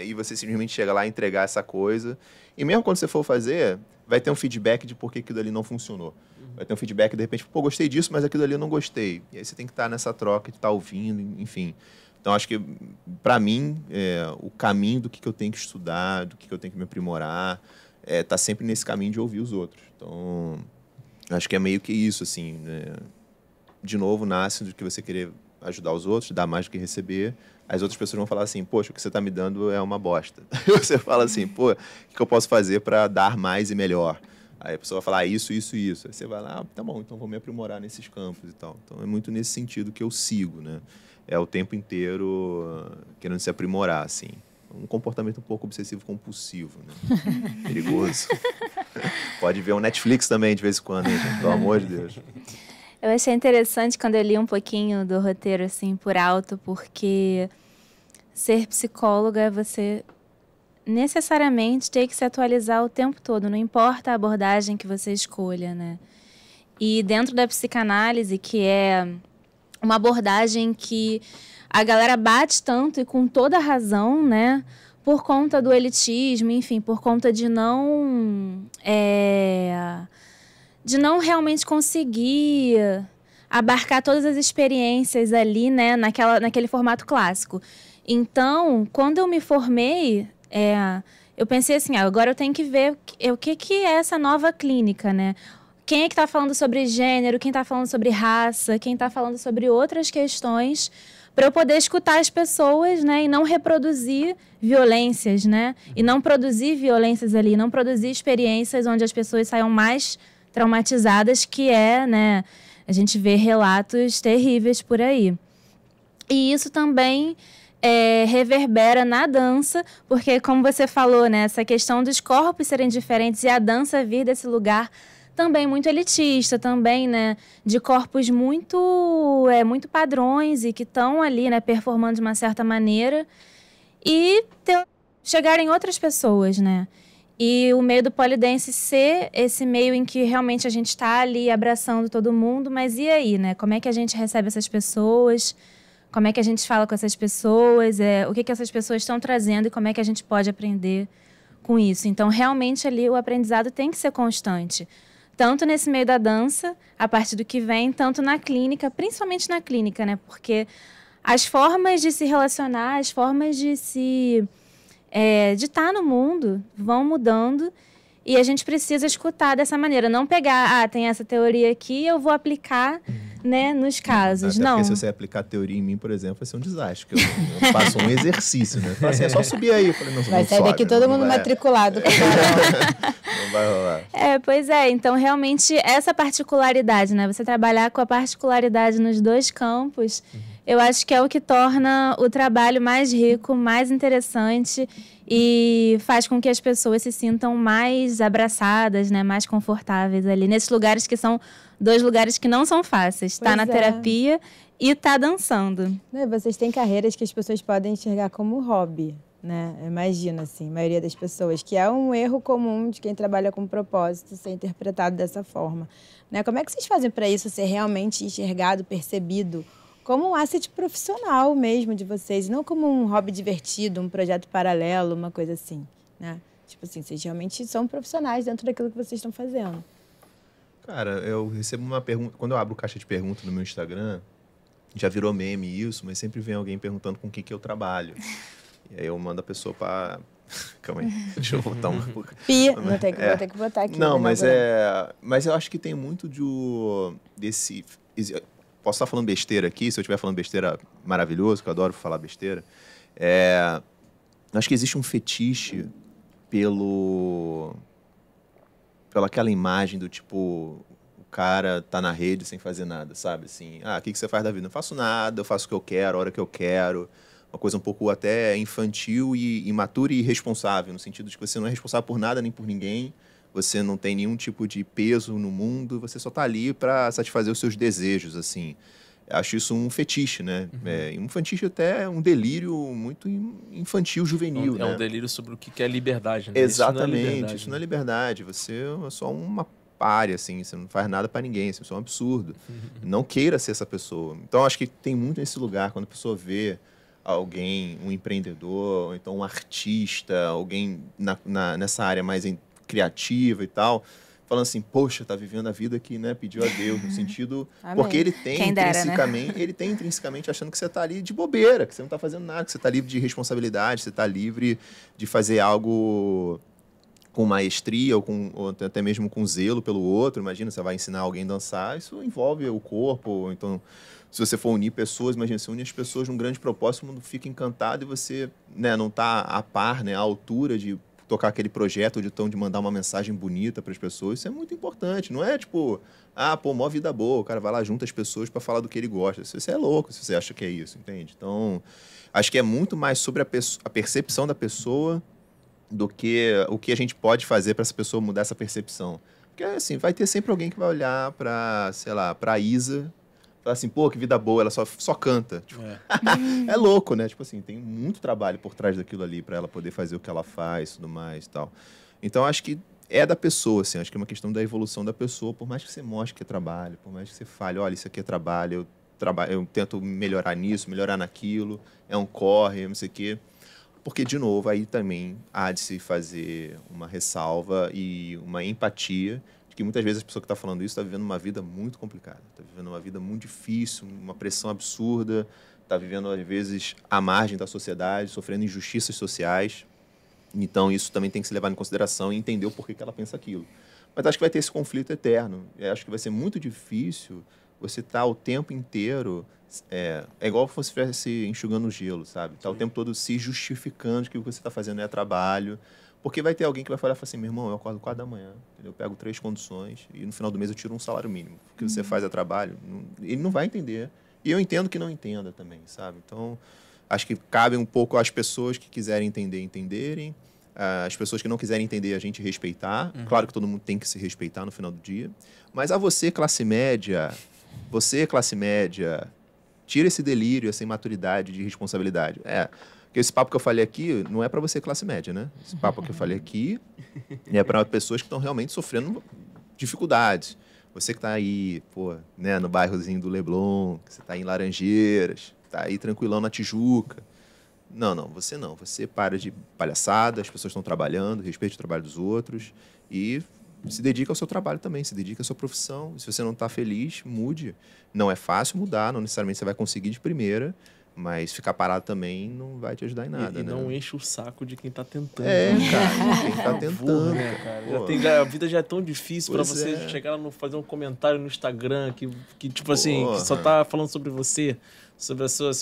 e você simplesmente chega lá e entregar essa coisa. E mesmo quando você for fazer, vai ter um feedback de por que aquilo ali não funcionou. Vai ter um feedback, de repente, pô, gostei disso, mas aquilo ali eu não gostei. E aí você tem que estar nessa troca, de estar ouvindo, enfim. Então, acho que, para mim, o caminho do que eu tenho que estudar, do que eu tenho que me aprimorar, tá sempre nesse caminho de ouvir os outros. Então, acho que é meio que isso, assim, né? De novo, nasce do que você querer ajudar os outros, dar mais do que receber. As outras pessoas vão falar assim, poxa, o que você está me dando é uma bosta. E você fala assim, pô, o que eu posso fazer para dar mais e melhor? Aí a pessoa vai falar isso, isso e isso. Aí você vai lá, tá bom, então vou me aprimorar nesses campos e tal. Então, é muito nesse sentido que eu sigo, né? É o tempo inteiro querendo se aprimorar, assim. Um comportamento um pouco obsessivo-compulsivo, né? Perigoso. Pode ver um Netflix também, de vez em quando, hein, gente? Pelo amor de Deus. Eu achei interessante quando eu li um pouquinho do roteiro, assim, por alto, porque ser psicóloga é você necessariamente ter que se atualizar o tempo todo, não importa a abordagem que você escolha, né? E dentro da psicanálise, que é uma abordagem que a galera bate tanto e com toda razão, né? Por conta do elitismo, enfim, por conta de não realmente conseguir abarcar todas as experiências ali, né, naquele formato clássico. Então, quando eu me formei, eu pensei assim, agora eu tenho que ver o que é essa nova clínica, né? Quem é que está falando sobre gênero, quem está falando sobre raça, quem está falando sobre outras questões, para eu poder escutar as pessoas, né, e não reproduzir violências, né? E não produzir violências ali, não produzir experiências onde as pessoas saiam mais traumatizadas, que né, a gente vê relatos terríveis por aí. E isso também reverbera na dança, porque, como você falou, né, essa questão dos corpos serem diferentes e a dança vir desse lugar também muito elitista, também, né, de corpos muito padrões e que estão ali, né, performando de uma certa maneira e chegarem outras pessoas, né? E o meio do polidense ser esse meio em que realmente a gente está ali abraçando todo mundo, mas e aí, né? Como é que a gente recebe essas pessoas? Como é que a gente fala com essas pessoas? O que essas pessoas estão trazendo e como é que a gente pode aprender com isso? Então, realmente, ali o aprendizado tem que ser constante. Tanto nesse meio da dança, a partir do que vem, tanto na clínica, principalmente na clínica, né? Porque as formas de se relacionar, as formas de estar no mundo vão mudando e a gente precisa escutar dessa maneira. Não pegar, tem essa teoria aqui, eu vou aplicar, né, nos casos. Até não. Porque se você aplicar teoria em mim, por exemplo, vai ser um desastre. Porque eu faço um exercício, né? Assim, é só subir aí. Eu falei, não, vai sair daqui todo mundo matriculado. Não vai rolar. Pois é. Então, realmente, essa particularidade, né? Você trabalhar com a particularidade nos dois campos, eu acho que é o que torna o trabalho mais rico, mais interessante e faz com que as pessoas se sintam mais abraçadas, né? Mais confortáveis ali. Nesses lugares que são 2 lugares que não são fáceis. Tá na terapia e tá dançando. Vocês têm carreiras que as pessoas podem enxergar como hobby, né? Imagina, assim, a maioria das pessoas, que é um erro comum de quem trabalha com propósito ser interpretado dessa forma, né? Como é que vocês fazem para isso ser realmente enxergado, percebido como um asset profissional mesmo de vocês, não como um hobby divertido, um projeto paralelo, uma coisa assim, né? Tipo assim, vocês realmente são profissionais dentro daquilo que vocês estão fazendo. Cara, eu recebo uma pergunta... Quando eu abro caixa de perguntas no meu Instagram, já virou meme isso, mas sempre vem alguém perguntando com o que eu trabalho. E aí eu mando a pessoa para... Calma aí, deixa eu botar uma... Vou ter que botar aqui. Não, mas eu acho que tem muito desse... Posso estar falando besteira aqui, se eu estiver falando besteira, maravilhoso, que eu adoro falar besteira. Acho que existe um fetiche pela aquela imagem do tipo, o cara tá na rede sem fazer nada, sabe? Assim, o que você faz da vida? Não faço nada, eu faço o que eu quero, a hora que eu quero. Uma coisa um pouco até infantil e imatura e irresponsável, no sentido de que você não é responsável por nada nem por ninguém, você não tem nenhum tipo de peso no mundo, você só tá ali para satisfazer os seus desejos, assim. Acho isso um fetiche, né? Um fetiche até um delírio muito infantil, juvenil, né? Um delírio sobre o que é liberdade, né? Exatamente, isso não é liberdade. Você é só uma pária, assim, você não faz nada para ninguém, isso é um absurdo. Não queira ser essa pessoa. Então, acho que tem muito nesse lugar, quando a pessoa vê alguém, um empreendedor, ou então um artista, alguém nessa área mais criativa e tal, falando assim, poxa, tá vivendo a vida que, né, pediu a Deus, no sentido... Porque ele tem intrinsecamente achando que você tá ali de bobeira, que você não tá fazendo nada, que você tá livre de responsabilidade, você tá livre de fazer algo com maestria ou até mesmo com zelo pelo outro. Imagina, você vai ensinar alguém a dançar, isso envolve o corpo, então... Se você for unir pessoas, imagina, você une as pessoas num grande propósito, o mundo fica encantado e você, né, não tá a par, né, à altura de tocar aquele projeto, de mandar uma mensagem bonita para as pessoas. Isso é muito importante. Não é tipo, mó vida boa, o cara vai lá junto as pessoas para falar do que ele gosta. Você é louco se você acha que é isso, entende? Então, acho que é muito mais sobre a percepção da pessoa do que o que a gente pode fazer para essa pessoa mudar essa percepção. Porque, assim, vai ter sempre alguém que vai olhar para, sei lá, para a Isa, falar assim, pô, que vida boa, ela só canta. Tipo, é louco, né? Tipo assim, tem muito trabalho por trás daquilo ali para ela poder fazer o que ela faz, tudo mais e tal. Então, acho que é da pessoa, assim, acho que é uma questão da evolução da pessoa, por mais que você mostre que é trabalho, por mais que você fale, olha, isso aqui é trabalho, eu tento melhorar nisso, melhorar naquilo, é um corre, não sei o quê. Porque, de novo, aí também há de se fazer uma ressalva e uma empatia que muitas vezes a pessoa que está falando isso está vivendo uma vida muito complicada, está vivendo uma vida muito difícil, uma pressão absurda, está vivendo, às vezes, à margem da sociedade, sofrendo injustiças sociais. Então, isso também tem que se levar em consideração e entender o porquê que ela pensa aquilo. Mas acho que vai ter esse conflito eterno. Eu acho que vai ser muito difícil você estar o tempo inteiro... É igual se você estivesse enxugando o gelo, sabe? Tá o tempo todo se justificando que o que você está fazendo é trabalho. Porque vai ter alguém que vai falar assim, meu irmão, eu acordo 4 da manhã, eu pego 3 condições e no final do mês eu tiro um salário mínimo. O que você faz é trabalho. Ele não vai entender. E eu entendo que não entenda também, sabe? Então, acho que cabe um pouco às pessoas que quiserem entender, entenderem. As pessoas que não quiserem entender, a gente respeitar. Claro que todo mundo tem que se respeitar no final do dia. Mas a você, classe média, tira esse delírio, essa imaturidade de responsabilidade. Porque esse papo que eu falei aqui não é para você, classe média, né? Esse papo que eu falei aqui é para pessoas que estão realmente sofrendo dificuldades. Você que está aí, né, no bairrozinho do Leblon, que você está em Laranjeiras, está aí tranquilão na Tijuca. Não. Você para de palhaçada, as pessoas estão trabalhando, respeite o trabalho dos outros e se dedica ao seu trabalho também, se dedica à sua profissão. Se você não está feliz, mude. Não é fácil mudar, não necessariamente você vai conseguir de primeira, mas ficar parado também não vai te ajudar em nada, E né? não enche o saco de quem tá tentando. Cara, quem tá tentando. Né, cara? A vida já é tão difícil para você chegar lá, fazer um comentário no Instagram que tipo assim, que só tá falando sobre você, sobre a sua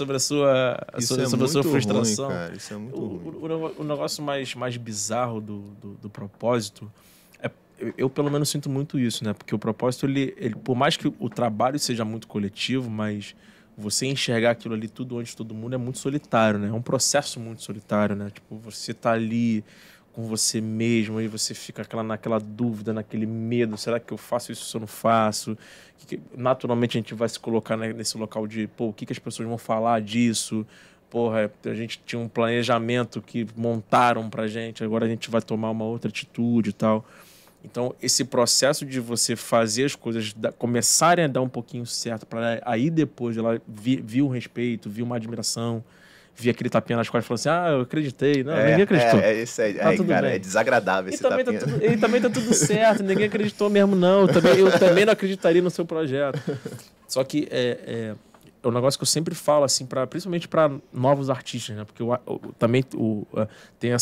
frustração. Ruim, cara. Isso é muito ruim. O negócio mais bizarro do propósito eu pelo menos sinto muito isso, né? Porque o propósito, ele, por mais que o trabalho seja muito coletivo, mas você enxergar aquilo ali tudo antes de todo mundo é muito solitário, né? É um processo muito solitário, né? Tipo, você tá ali com você mesmo e você fica naquela dúvida, naquele medo, será que eu faço isso ou eu não faço? Naturalmente a gente vai se colocar nesse local de, o que as pessoas vão falar disso? Porra, a gente tinha um planejamento que montaram pra gente, agora a gente vai tomar uma outra atitude e tal. Então, esse processo de você fazer as coisas começarem a dar um pouquinho certo, para aí depois ela vir um respeito, vir uma admiração, vir aquele tapinha nas costas e falar assim, eu acreditei. Não, ninguém acreditou. Isso aí, cara, é desagradável esse tapinha. E também tá tudo certo, ninguém acreditou mesmo não. Eu também não acreditaria no seu projeto. Só que é um negócio que eu sempre falo, assim, principalmente para novos artistas, né? Porque também tem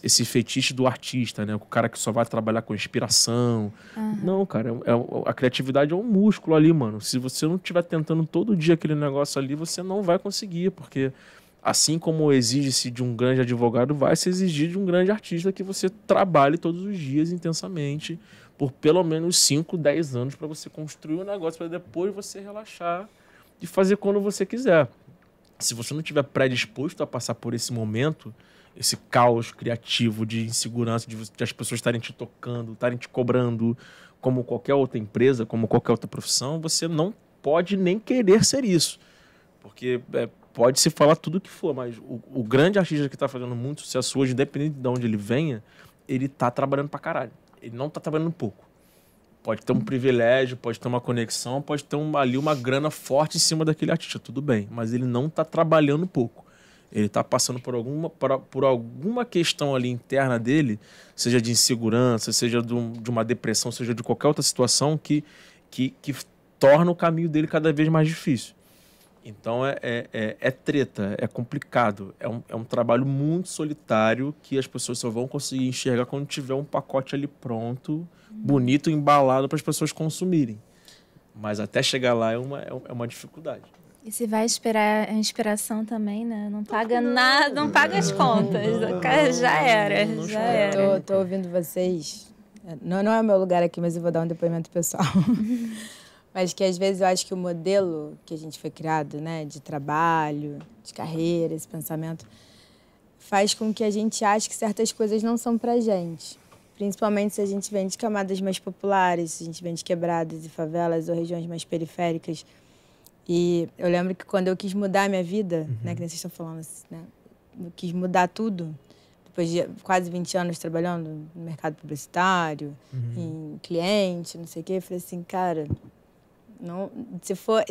esse fetiche do artista, né? O cara que só vai trabalhar com inspiração. Não, cara, a criatividade é um músculo ali, mano. Se você não estiver tentando todo dia aquele negócio ali, você não vai conseguir, porque assim como exige-se de um grande advogado, vai se exigir de um grande artista que você trabalhe todos os dias intensamente por pelo menos 5, 10 anos para você construir um negócio para depois você relaxar e fazer quando você quiser. Se você não estiver predisposto a passar por esse momento, esse caos criativo de insegurança, de as pessoas estarem te tocando, estarem te cobrando, como qualquer outra empresa, como qualquer outra profissão, você não pode nem querer ser isso. Porque pode se falar tudo o que for, mas o grande artista que está fazendo muito sucesso hoje, independente de onde ele venha, ele está trabalhando pra caralho. Ele não está trabalhando pouco. Pode ter um privilégio, pode ter uma conexão, pode ter ali uma grana forte em cima daquele artista, tudo bem. Mas ele não está trabalhando pouco. Ele está passando por alguma questão ali interna dele, seja de insegurança, seja de uma depressão, seja de qualquer outra situação que torna o caminho dele cada vez mais difícil. Então é treta, é complicado. É um trabalho muito solitário que as pessoas só vão conseguir enxergar quando tiver um pacote ali pronto, bonito, embalado para as pessoas consumirem. Mas até chegar lá é uma dificuldade. E se vai esperar a inspiração também, né? Não paga nada, não paga as contas. Já era. Tô ouvindo vocês. Não é o meu lugar aqui, mas eu vou dar um depoimento pessoal. Mas que às vezes eu acho que o modelo que a gente foi criado, né, de trabalho, de carreira, esse pensamento, faz com que a gente ache que certas coisas não são pra gente. Principalmente se a gente vem de camadas mais populares, se a gente vem de quebradas e favelas ou regiões mais periféricas. E eu lembro que quando eu quis mudar a minha vida, né, que nem vocês estão falando, assim, né, eu quis mudar tudo, depois de quase 20 anos trabalhando no mercado publicitário, em cliente, não sei o quê, eu falei assim, cara, não,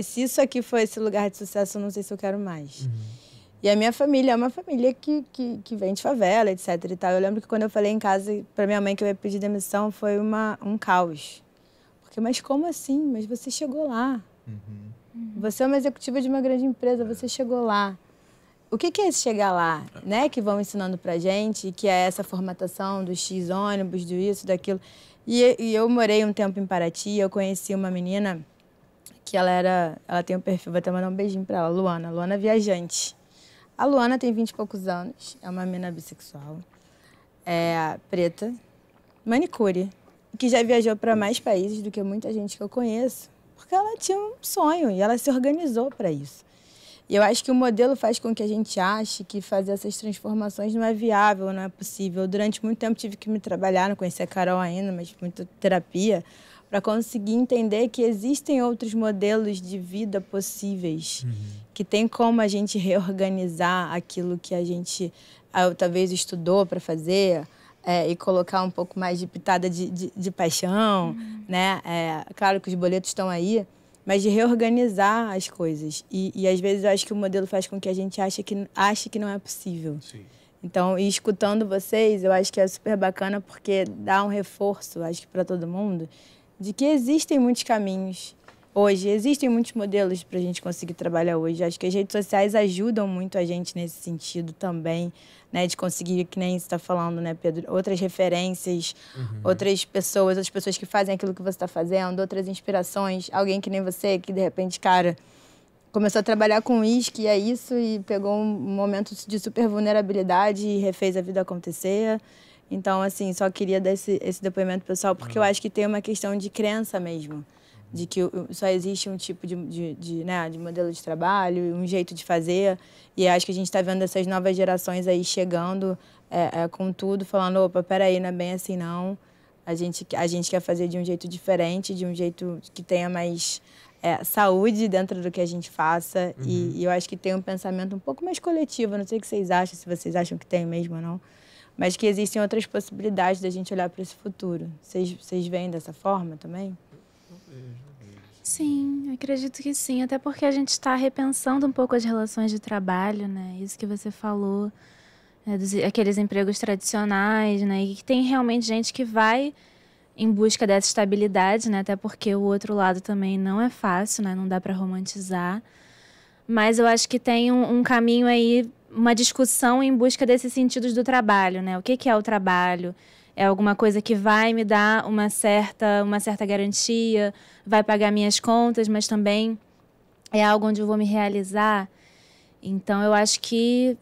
se isso aqui for esse lugar de sucesso, eu não sei se eu quero mais. E a minha família é uma família que vem de favela, etc. e tal. Eu lembro que quando eu falei em casa para minha mãe que eu ia pedir demissão, foi um caos. Fiquei, mas como assim? Mas você chegou lá. Você é uma executiva de uma grande empresa, você chegou lá. O que é esse chegar lá, né? Que vão ensinando pra gente, que é essa formatação do X ônibus, do isso, daquilo. E eu morei um tempo em Paraty, eu conheci uma menina que ela tem um perfil, vou até mandar um beijinho pra ela, Luana Viajante. A Luana tem 20 e poucos anos, é uma menina bissexual, é preta, manicure, que já viajou para mais países do que muita gente que eu conheço, porque ela tinha um sonho e ela se organizou para isso. E eu acho que o modelo faz com que a gente ache que fazer essas transformações não é viável, não é possível. Durante muito tempo tive que me trabalhar, não conhecia a Carol ainda, mas muita terapia, para conseguir entender que existem outros modelos de vida possíveis, que tem como a gente reorganizar aquilo que a gente talvez estudou para fazer, e colocar um pouco mais de pitada de paixão, né? Claro que os boletos estão aí, mas de reorganizar as coisas. E às vezes eu acho que o modelo faz com que a gente ache que não é possível. Sim. Então, e escutando vocês, eu acho que é super bacana porque dá um reforço, acho que para todo mundo, de que existem muitos caminhos hoje, existem muitos modelos para a gente conseguir trabalhar hoje. Acho que as redes sociais ajudam muito a gente nesse sentido também, né, de conseguir, que nem você está falando, né, Pedro, outras referências, outras pessoas que fazem aquilo que você está fazendo, outras inspirações, alguém que nem você, que de repente, cara, começou a trabalhar com uísque e é isso, e pegou um momento de super vulnerabilidade e refez a vida acontecer. Então, assim, só queria dar esse depoimento pessoal, porque eu acho que tem uma questão de crença mesmo, de que só existe um tipo de modelo de trabalho, um jeito de fazer, e acho que a gente está vendo essas novas gerações aí chegando com tudo, falando, opa, peraí, não é bem assim não, a gente quer fazer de um jeito diferente, de um jeito que tenha mais saúde dentro do que a gente faça, e eu acho que tem um pensamento um pouco mais coletivo, não sei o que vocês acham, se vocês acham que tem mesmo ou não, mas que existem outras possibilidades da gente olhar para esse futuro. Vocês veem dessa forma também? Sim, acredito que sim. Até porque a gente está repensando um pouco as relações de trabalho, né? Isso que você falou, aqueles empregos tradicionais, né? E que tem realmente gente que vai em busca dessa estabilidade, né? Até porque o outro lado também não é fácil, né? Não dá para romantizar. Mas eu acho que tem um caminho aí, uma discussão em busca desses sentidos do trabalho, né? O que é o trabalho? É alguma coisa que vai me dar uma certa garantia, vai pagar minhas contas, mas também é algo onde eu vou me realizar. Então, eu acho que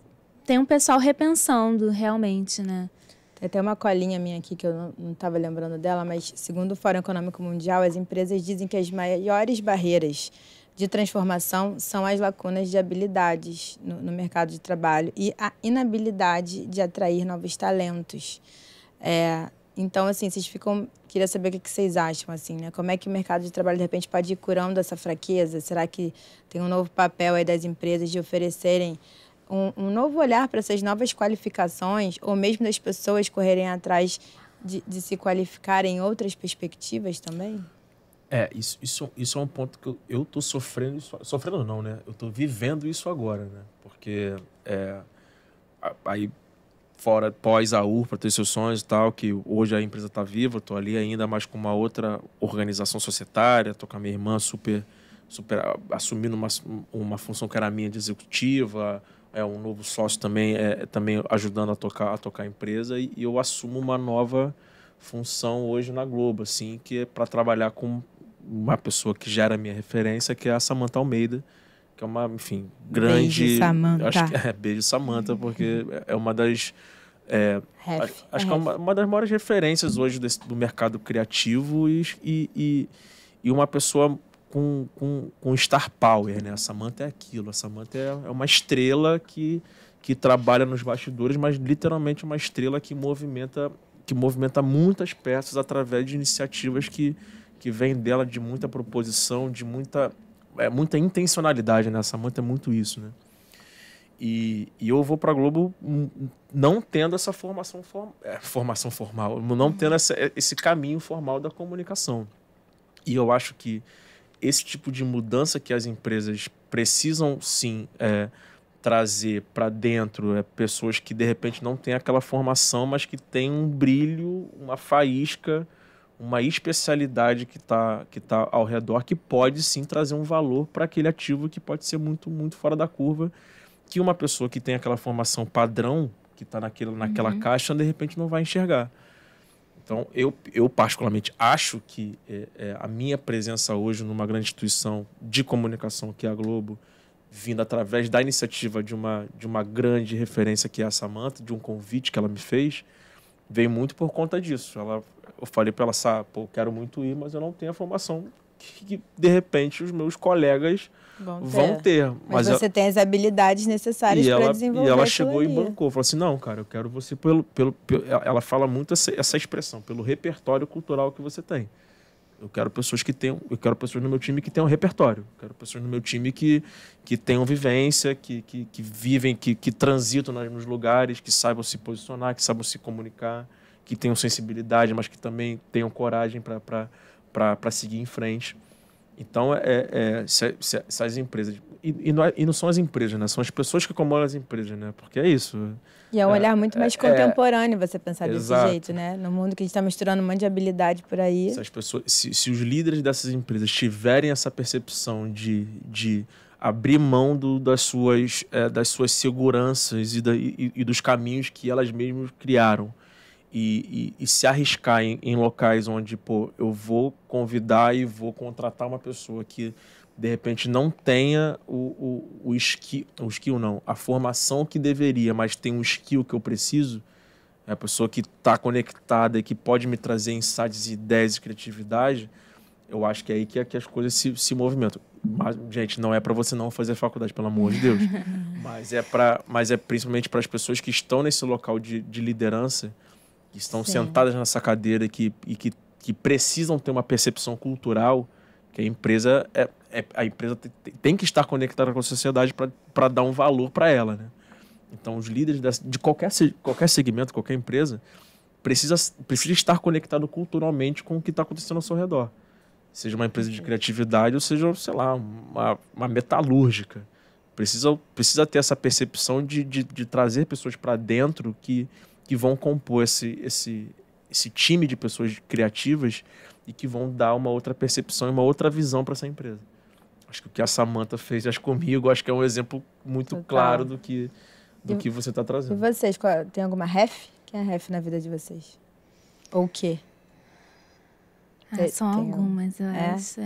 tem um pessoal repensando, realmente, né? Tem até uma colinha minha aqui que eu não estava lembrando dela, mas segundo o Fórum Econômico Mundial, as empresas dizem que as maiores barreiras de transformação são as lacunas de habilidades no mercado de trabalho e a inabilidade de atrair novos talentos. Então, assim, queria saber o que vocês acham, assim, né? Como é que o mercado de trabalho, de repente, pode ir curando essa fraqueza? Será que tem um novo papel aí das empresas de oferecerem um novo olhar para essas novas qualificações, ou mesmo das pessoas correrem atrás de se qualificarem em outras perspectivas também? Isso é um ponto que eu estou sofrendo. Sofrendo não, né? Eu estou vivendo isso agora, né? Porque aí fora pós a URPA, ter seus sonhos e tal, que hoje a empresa está viva, estou ali ainda mais com uma outra organização societária, estou com a minha irmã super assumindo uma função que era minha de executiva, um novo sócio também ajudando a tocar a empresa, e eu assumo uma nova função hoje na Globo, assim, que é para trabalhar com uma pessoa que já era minha referência, que é a Samantha Almeida, que é uma, enfim, grande... Beijo, Samantha. Acho que beijo, Samantha, porque é uma das... acho que é uma das maiores referências hoje do mercado criativo e uma pessoa com star power, né? A Samantha é aquilo. A Samantha é uma estrela que trabalha nos bastidores, mas literalmente uma estrela que movimenta muitas peças através de iniciativas que vêm dela, de muita proposição, de muita intencionalidade, né? A Samantha é muito isso, né? E eu vou para a Globo não tendo essa formação formal, não tendo esse caminho formal da comunicação. E eu acho que esse tipo de mudança que as empresas precisam, sim, trazer para dentro pessoas que, de repente, não têm aquela formação, mas que têm um brilho, uma faísca, uma especialidade que tá ao redor, que pode sim trazer um valor para aquele ativo que pode ser muito, muito fora da curva, que uma pessoa que tem aquela formação padrão, que está naquela caixa, de repente não vai enxergar. Então, eu particularmente acho que a minha presença hoje numa grande instituição de comunicação, que é a Globo, vindo através da iniciativa de uma grande referência, que é a Samantha, de um convite que ela me fez, veio muito por conta disso. Eu falei para ela, eu quero muito ir, mas eu não tenho a formação que de repente, os meus colegas vão ter. Mas você tem as habilidades necessárias para desenvolver. E ela chegou e bancou. Falou assim, não, cara, eu quero você ela fala muito essa expressão, pelo repertório cultural que você tem. Eu quero pessoas no meu time que tenham repertório. Eu quero pessoas no meu time que tenham vivência, que vivem, que transitam nos lugares, que saibam se posicionar, que saibam se comunicar, que tenham sensibilidade, mas que também tenham coragem para seguir em frente. Então, se as empresas... E não são as empresas, né? São as pessoas que comandam as empresas, né? Porque é isso. E é um olhar muito mais contemporâneo você pensar exato. Desse jeito, né? No mundo que a gente está misturando um monte de habilidade por aí. Se os líderes dessas empresas tiverem essa percepção de abrir mão das suas seguranças e dos caminhos que elas mesmas criaram, e se arriscar em locais onde, eu vou convidar e vou contratar uma pessoa que, de repente, não tenha a formação que deveria, mas tem um skill que eu preciso, é a pessoa que está conectada e que pode me trazer insights, ideias e criatividade, eu acho que é aí que as coisas se movimentam. Mas, gente, não é para você não fazer faculdade, pelo amor de Deus. mas é principalmente para as pessoas que estão nesse local de liderança, que estão sentadas nessa cadeira e que precisam ter uma percepção cultural, que a empresa tem que estar conectada com a sociedade para dar um valor para ela, né? Então, os líderes de qualquer segmento, qualquer empresa, precisa estar conectado culturalmente com o que está acontecendo ao seu redor. Seja uma empresa de criatividade ou seja, sei lá, uma metalúrgica. Precisa ter essa percepção de trazer pessoas para dentro que vão compor esse time de pessoas criativas e que vão dar uma outra percepção e uma outra visão para essa empresa. Acho que o que a Samantha fez comigo, acho que é um exemplo muito claro do que você está trazendo. E vocês, tem alguma ref? Quem é ref na vida de vocês? Ou o quê? São algumas, eu acho.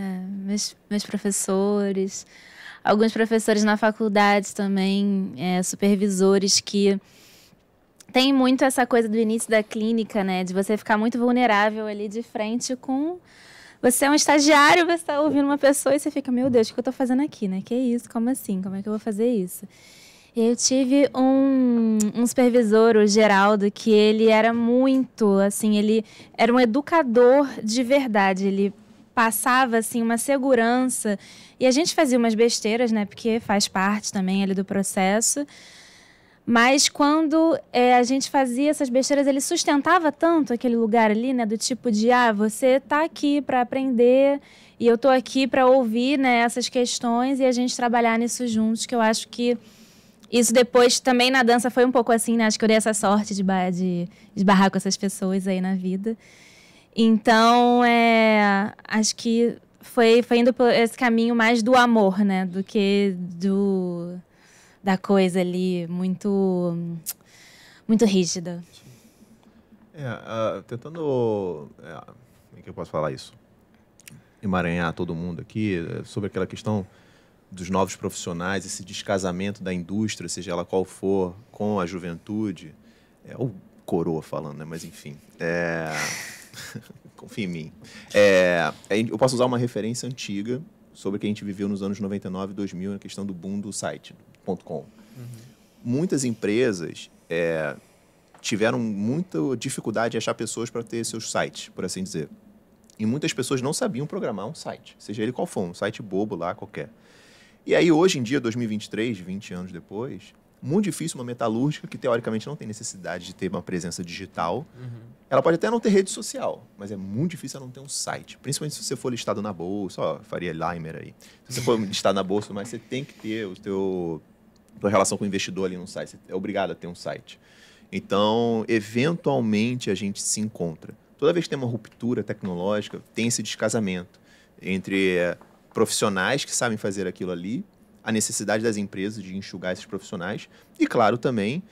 Meus professores, alguns professores na faculdade também, supervisores que tem muito essa coisa do início da clínica, né? De você ficar muito vulnerável ali de frente com... Você é um estagiário, você está ouvindo uma pessoa e você fica, meu Deus, o que eu estou fazendo aqui, né? Que isso? Como assim? Como é que eu vou fazer isso? E eu tive um supervisor, o Geraldo, que ele era muito, assim, ele era um educador de verdade. Ele passava, assim, uma segurança. E a gente fazia umas besteiras, né? Porque faz parte também ali do processo. Mas quando a gente fazia essas besteiras, ele sustentava tanto aquele lugar ali, né? Do tipo de, você tá aqui para aprender e eu tô aqui para ouvir, né, essas questões e a gente trabalhar nisso juntos, que eu acho que isso depois também na dança foi um pouco assim, né? Acho que eu dei essa sorte de esbarrar com essas pessoas aí na vida. Então, acho que foi indo por esse caminho mais do amor, né? Do que da coisa ali muito rígida. Tentando... como é que eu posso falar isso? Emaranhar todo mundo aqui sobre aquela questão dos novos profissionais, esse descasamento da indústria, seja ela qual for, com a juventude. O coroa falando, né? Mas enfim. Confia em mim. Eu posso usar uma referência antiga sobre o que a gente viveu nos anos 99 e 2000, na questão do boom do site, .com. Muitas empresas tiveram muita dificuldade de achar pessoas para ter seus sites, por assim dizer. E muitas pessoas não sabiam programar um site, seja ele qual for, um site bobo lá, qualquer. E aí, hoje em dia, 2023, 20 anos depois, muito difícil uma metalúrgica que, teoricamente, não tem necessidade de ter uma presença digital. Ela pode até não ter rede social, mas é muito difícil ela não ter um site. Principalmente se você for listado na bolsa, Faria Limer aí. Se você for listado na bolsa, mas você tem que ter tua relação com o investidor ali no site. Você é obrigado a ter um site. Então, eventualmente, a gente se encontra. toda vez que tem uma ruptura tecnológica, tem esse descasamento entre profissionais que sabem fazer aquilo ali, a necessidade das empresas de enxugar esses profissionais e, claro, também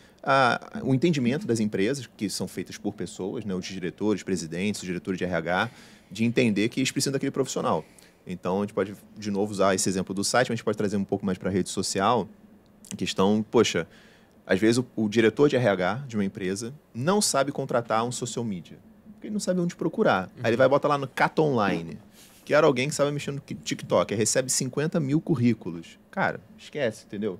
o entendimento das empresas, que são feitas por pessoas, né, os diretores, presidentes, os diretores de RH, de entender que eles precisam daquele profissional. Então, a gente pode, de novo, usar esse exemplo do site, mas a gente pode trazer um pouco mais para a rede social, a questão, poxa, às vezes o diretor de RH de uma empresa não sabe contratar um social media, porque ele não sabe onde procurar. Aí ele vai botar lá no Cat Online, que era alguém que sabe mexer no TikTok, aí recebe 50 mil currículos. Cara, esquece, entendeu?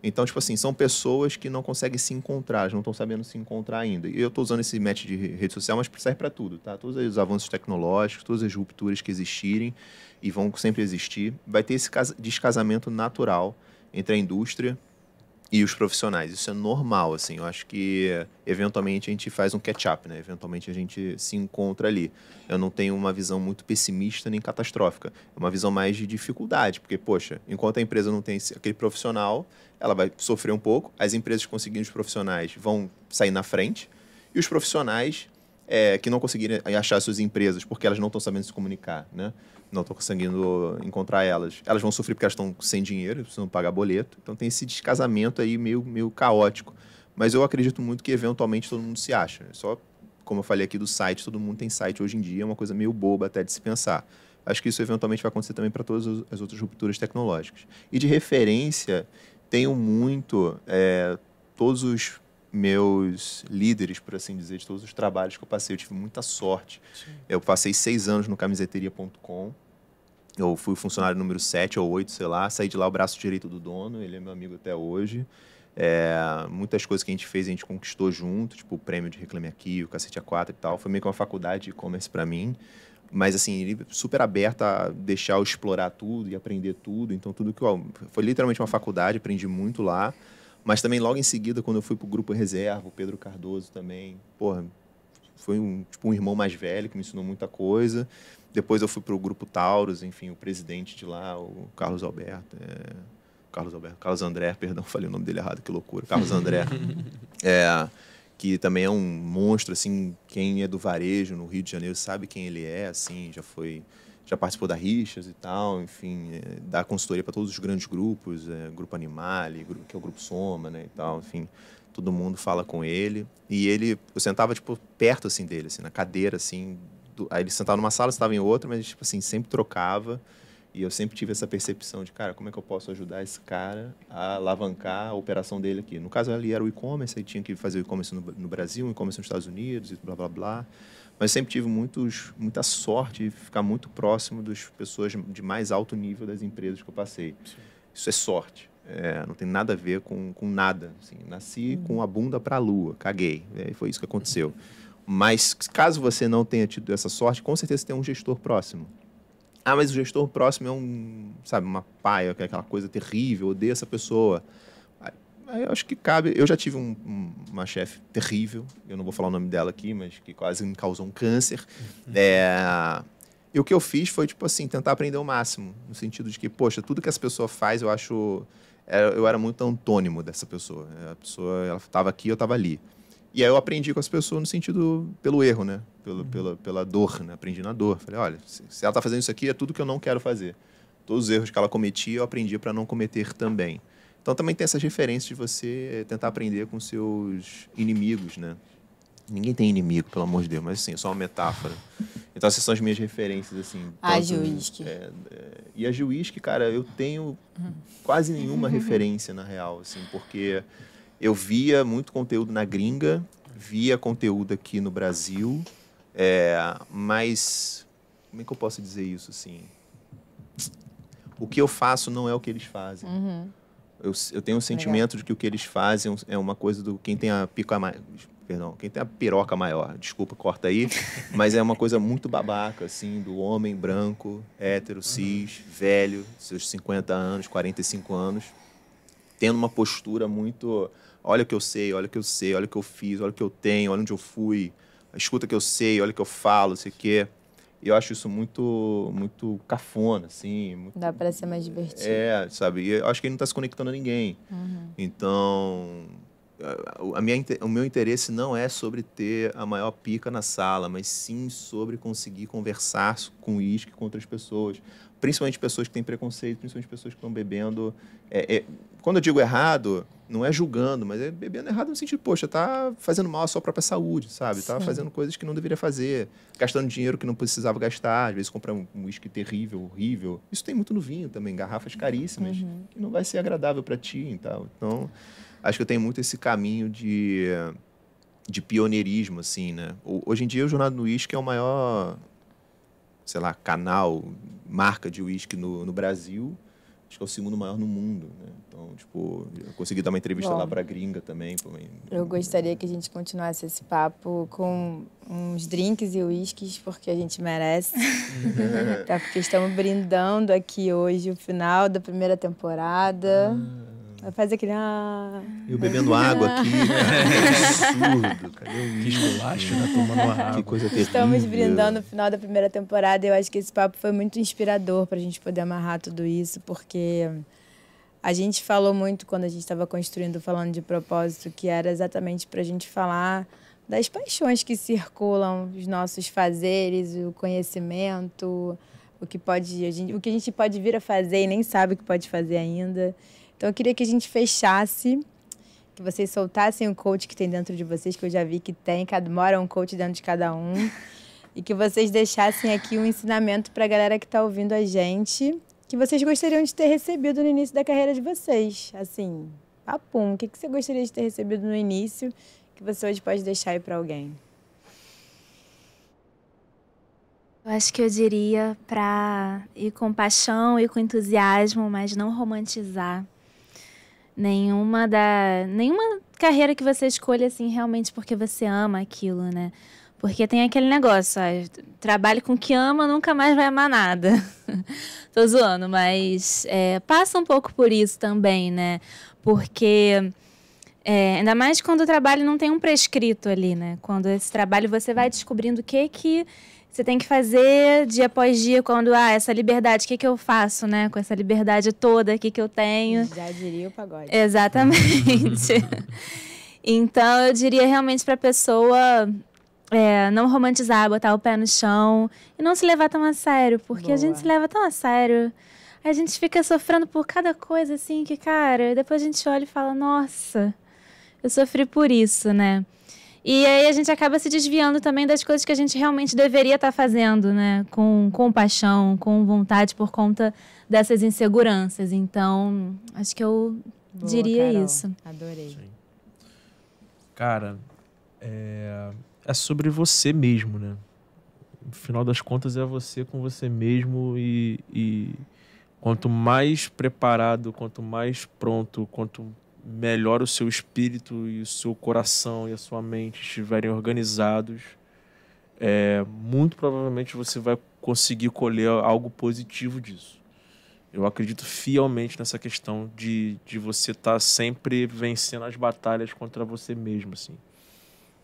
Então, tipo assim, são pessoas que não conseguem se encontrar, não estão sabendo se encontrar ainda. E eu estou usando esse match de rede social, mas serve para tudo, tá? Todos os avanços tecnológicos, todas as rupturas que existirem e vão sempre existir, vai ter esse descasamento natural entre a indústria e os profissionais. Isso é normal, assim. Eu acho que, eventualmente, a gente faz um catch-up, né? Eventualmente, a gente se encontra ali. Eu não tenho uma visão muito pessimista nem catastrófica. É uma visão mais de dificuldade, porque, poxa, enquanto a empresa não tem aquele profissional, ela vai sofrer um pouco. As empresas que conseguirem os profissionais vão sair na frente. E os profissionais que não conseguirem achar suas empresas porque elas não estão sabendo se comunicar, né? Não estão conseguindo encontrar elas. Elas vão sofrer porque elas estão sem dinheiro, precisam pagar boleto. Então tem esse descasamento aí meio caótico. Mas eu acredito muito que eventualmente todo mundo se acha. Só, como eu falei aqui do site, todo mundo tem site hoje em dia, é uma coisa meio boba até de se pensar. Acho que isso eventualmente vai acontecer também para todas as outras rupturas tecnológicas. E de referência, tenho muito todos os meus líderes, por assim dizer, de todos os trabalhos que eu passei. Eu tive muita sorte. Sim. Eu passei 6 anos no camiseteria.com. Eu fui o funcionário número 7 ou 8, sei lá. Saí de lá o braço direito do dono. Ele é meu amigo até hoje. Muitas coisas que a gente fez, a gente conquistou junto. Tipo, o prêmio de Reclame Aqui, o Cacete A4 e tal. Foi meio que uma faculdade de e-commerce para mim. Mas, assim, ele super aberto a deixar eu explorar tudo e aprender tudo. Então, tudo que foi literalmente uma faculdade. Aprendi muito lá. Mas também, logo em seguida, quando eu fui para o Grupo Reserva, o Pedro Cardoso também, porra, foi um irmão mais velho que me ensinou muita coisa. Depois eu fui para o Grupo Taurus, enfim, o presidente de lá, o Carlos André, perdão, falei o nome dele errado, que loucura. Carlos André, que também é um monstro, assim, quem é do varejo no Rio de Janeiro sabe quem ele é, assim, já participou da Richas e tal, enfim, dá consultoria para todos os grandes grupos, Grupo Animale, que é o Grupo Soma, né, e tal, enfim, todo mundo fala com ele. E eu sentava, tipo, perto, assim, dele, assim, na cadeira, assim, aí ele sentava numa sala, estava em outra, mas, tipo assim, sempre trocava. E eu sempre tive essa percepção de, cara, como é que eu posso ajudar esse cara a alavancar a operação dele aqui? No caso, ali era o e-commerce, aí tinha que fazer o e-commerce no Brasil, o e-commerce nos Estados Unidos e blá, blá, blá. Mas sempre tive muita sorte de ficar muito próximo das pessoas de mais alto nível das empresas que eu passei. Sim. Isso é sorte. Não tem nada a ver com nada. Assim, nasci com a bunda para a lua, caguei. Foi isso que aconteceu. Mas caso você não tenha tido essa sorte, com certeza você tem um gestor próximo. Ah, mas o gestor próximo é uma paia, que é aquela coisa terrível, odeio essa pessoa. Aí eu acho que cabe. Eu já tive uma chefe terrível, eu não vou falar o nome dela aqui, mas que quase me causou um câncer. E o que eu fiz foi, tipo assim, tentar aprender o máximo, no sentido de que, poxa, tudo que essa pessoa faz, eu acho. Eu era muito antônimo dessa pessoa. A pessoa, ela estava aqui, eu estava ali. E aí eu aprendi com as pessoas no sentido pelo erro, né? Pela dor, né? Aprendi na dor. Falei, olha, se ela está fazendo isso aqui, é tudo que eu não quero fazer. Todos os erros que ela cometia, eu aprendi para não cometer também. Então também tem essas referências de você tentar aprender com seus inimigos, né? Ninguém tem inimigo, pelo amor de Deus, mas assim, é só uma metáfora. Então essas são as minhas referências, assim. A Juísque. E a Juísque, cara, eu tenho quase nenhuma referência, na real, assim, porque eu via muito conteúdo na gringa, via conteúdo aqui no Brasil, mas como é que eu posso dizer isso, assim? O que eu faço não é o que eles fazem. Uhum. Eu tenho um sentimento de que o que eles fazem é uma coisa do quem tem a piroca maior, desculpa, corta aí, mas é uma coisa muito babaca, assim, do homem branco, hétero, cis, velho, seus 50 anos, 45 anos, tendo uma postura muito, olha o que eu sei, olha o que eu sei, olha o que eu fiz, olha o que eu tenho, olha onde eu fui, escuta o que eu sei, olha o que eu falo, sei o quê. E eu acho isso muito, muito cafona, assim. Muito, dá para ser mais divertido. Sabe? E eu acho que ele não está se conectando a ninguém. Uhum. Então, o meu interesse não é sobre ter a maior pica na sala, mas sim sobre conseguir conversar com uísque com outras pessoas, principalmente pessoas que têm preconceito, principalmente pessoas que estão bebendo. Quando eu digo errado, não é julgando, mas é bebendo errado no sentido, poxa, tá fazendo mal à sua própria saúde, sabe? Tá fazendo coisas que não deveria fazer, gastando dinheiro que não precisava gastar, às vezes comprar um uísque terrível, horrível. Isso tem muito no vinho também, garrafas caríssimas, que não vai ser agradável para ti e tal. Então, acho que eu tenho muito esse caminho de pioneirismo, assim, né? Hoje em dia, o Jornada no Uísque é o maior, sei lá, canal, marca de uísque no Brasil. Acho que é o segundo maior no mundo, né? Então, tipo, eu consegui dar uma entrevista lá pra gringa também. Eu gostaria que a gente continuasse esse papo com uns drinks e uísques, porque a gente merece. Tá? Porque estamos brindando aqui hoje o final da primeira temporada. Vai fazer aquele... Eu bebendo água aqui, que absurdo. Cadê o Que uísque? esculacho, né? Tomando uma água. Que coisa terrível. Estamos brindando o final da primeira temporada e eu acho que esse papo foi muito inspirador para a gente poder amarrar tudo isso, porque a gente falou muito quando a gente estava construindo, falando de propósito, que era exatamente para a gente falar das paixões que circulam, os nossos fazeres, o conhecimento, o que a gente pode vir a fazer e nem sabe o que pode fazer ainda. Então, eu queria que a gente fechasse, que vocês soltassem o coach que tem dentro de vocês, que eu já vi que tem, mora um coach dentro de cada um, e que vocês deixassem aqui um ensinamento para a galera que está ouvindo a gente, que vocês gostariam de ter recebido no início da carreira de vocês. Assim, papum, o que você gostaria de ter recebido no início, que você hoje pode deixar aí para alguém? Eu acho que eu diria para ir com paixão e com entusiasmo, mas não romantizar nenhuma carreira que você escolha assim realmente porque você ama aquilo, né? Porque tem aquele negócio, trabalhe com o que ama, nunca mais vai amar nada. Tô zoando, mas passa um pouco por isso também, né? Porque ainda mais quando o trabalho não tem um prescrito ali, né? Quando esse trabalho você vai descobrindo o que você tem que fazer dia após dia, quando, essa liberdade, o que eu faço, né? Com essa liberdade toda aqui que eu tenho. Já diria o pagode. Exatamente. Então, eu diria realmente para a pessoa não romantizar, botar o pé no chão e não se levar tão a sério, porque a gente se leva tão a sério. A gente fica sofrendo por cada coisa, assim, que, cara, depois a gente olha e fala, nossa, eu sofri por isso, né? E aí a gente acaba se desviando também das coisas que a gente realmente deveria estar fazendo, né? Com paixão, com vontade, por conta dessas inseguranças. Então, acho que eu diria Carol. isso. Adorei. Sim. Cara, é sobre você mesmo, né? No final das contas, é você com você mesmo e quanto mais preparado, quanto mais pronto, quanto melhor o seu espírito e o seu coração e a sua mente estiverem organizados, muito provavelmente você vai conseguir colher algo positivo disso. Eu acredito fielmente nessa questão de você estar sempre vencendo as batalhas contra você mesmo, assim.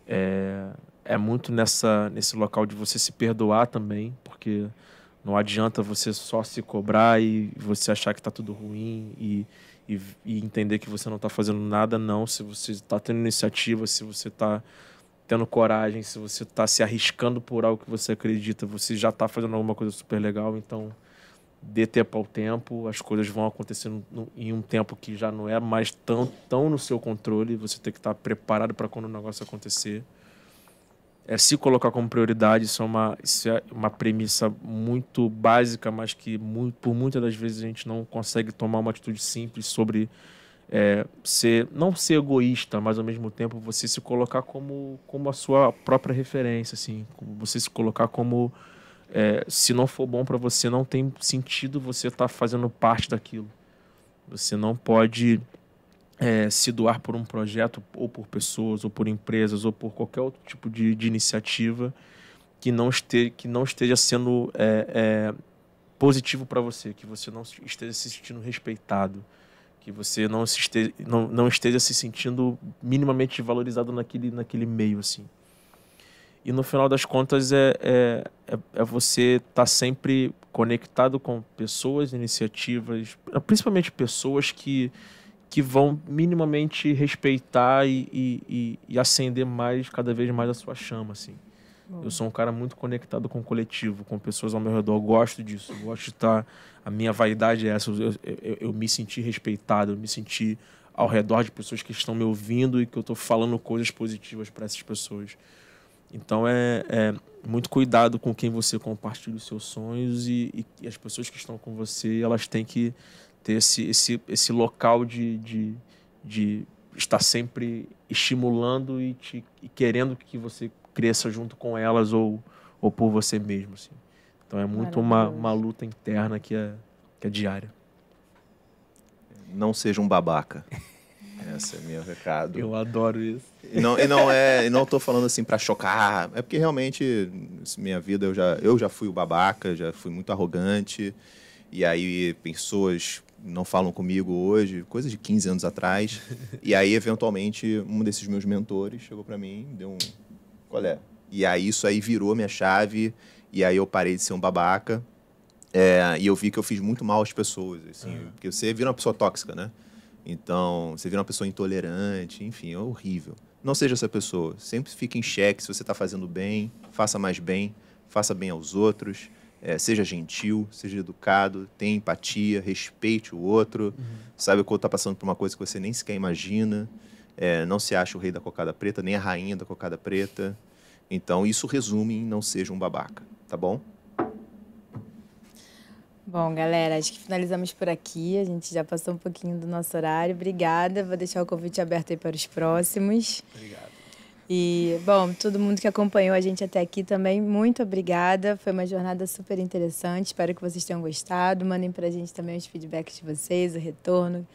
É muito nesse local de você se perdoar também, porque não adianta você só se cobrar e você achar que está tudo ruim e entender que você não está fazendo nada, não. Se você está tendo iniciativa, se você está tendo coragem, se você está se arriscando por algo que você acredita, você já está fazendo alguma coisa super legal. Então, dê tempo ao tempo, as coisas vão acontecendo em um tempo que já não é mais tão no seu controle. Você tem que estar preparado para quando o negócio acontecer. Se colocar como prioridade, isso é uma premissa muito básica, mas que por muitas das vezes a gente não consegue tomar uma atitude simples sobre não ser egoísta, mas ao mesmo tempo você se colocar como a sua própria referência, assim, você se colocar como se não for bom para você, não tem sentido você estar fazendo parte daquilo. Você não pode se doar por um projeto, ou por pessoas, ou por empresas, ou por qualquer outro tipo de iniciativa que não esteja sendo positivo para você, que você não esteja se sentindo respeitado, que você não esteja se sentindo minimamente valorizado naquele meio, assim. E no final das contas é você estar sempre conectado com pessoas, iniciativas, principalmente pessoas que que vão minimamente respeitar e acender cada vez mais a sua chama, assim. Bom. Eu sou um cara muito conectado com o coletivo, com pessoas ao meu redor. Eu gosto disso. Eu gosto de estar... A minha vaidade é essa. Eu me senti respeitado. Eu me senti ao redor de pessoas que estão me ouvindo e que eu estou falando coisas positivas para essas pessoas. Então, é muito cuidado com quem você compartilha os seus sonhos e as pessoas que estão com você, elas têm que ter esse local de estar sempre estimulando e querendo que você cresça junto com elas ou por você mesmo, assim. Então é muito uma luta interna que é diária. Não seja um babaca. Esse é meu recado. Eu adoro isso. E não tô falando assim para chocar. É porque realmente, minha vida, eu já fui o babaca, já fui muito arrogante. E aí pessoas não falam comigo hoje, coisa de 15 anos atrás. E aí, eventualmente, um desses meus mentores chegou para mim e deu um... Qual é? E aí isso aí virou minha chave. E aí eu parei de ser um babaca. E eu vi que eu fiz muito mal às pessoas. Assim, porque você vira uma pessoa tóxica, né? Então, você vira uma pessoa intolerante. Enfim, é horrível. Não seja essa pessoa. Sempre fique em xeque se você está fazendo bem. Faça mais bem. Faça bem aos outros. Seja gentil, seja educado, tenha empatia, respeite o outro, sabe quando está passando por uma coisa que você nem sequer imagina, não se acha o rei da cocada preta, nem a rainha da cocada preta. Então, isso resume em não seja um babaca, tá bom? Bom, galera, acho que finalizamos por aqui. A gente já passou um pouquinho do nosso horário. Obrigada. Vou deixar o convite aberto aí para os próximos. Obrigado. E, bom, todo mundo que acompanhou a gente até aqui também, muito obrigada. Foi uma jornada super interessante. Espero que vocês tenham gostado. Mandem pra gente também os feedbacks de vocês, o retorno.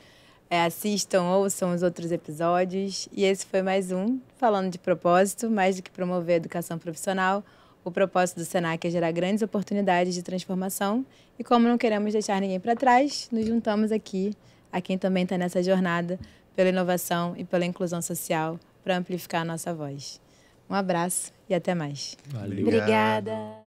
Assistam, ouçam os outros episódios. E esse foi mais um Falando de Propósito, mais do que promover a educação profissional. O propósito do Senac é gerar grandes oportunidades de transformação. E como não queremos deixar ninguém para trás, nos juntamos aqui, a quem também está nessa jornada, pela inovação e pela inclusão social, para amplificar a nossa voz. Um abraço e até mais. Valeu. Obrigada.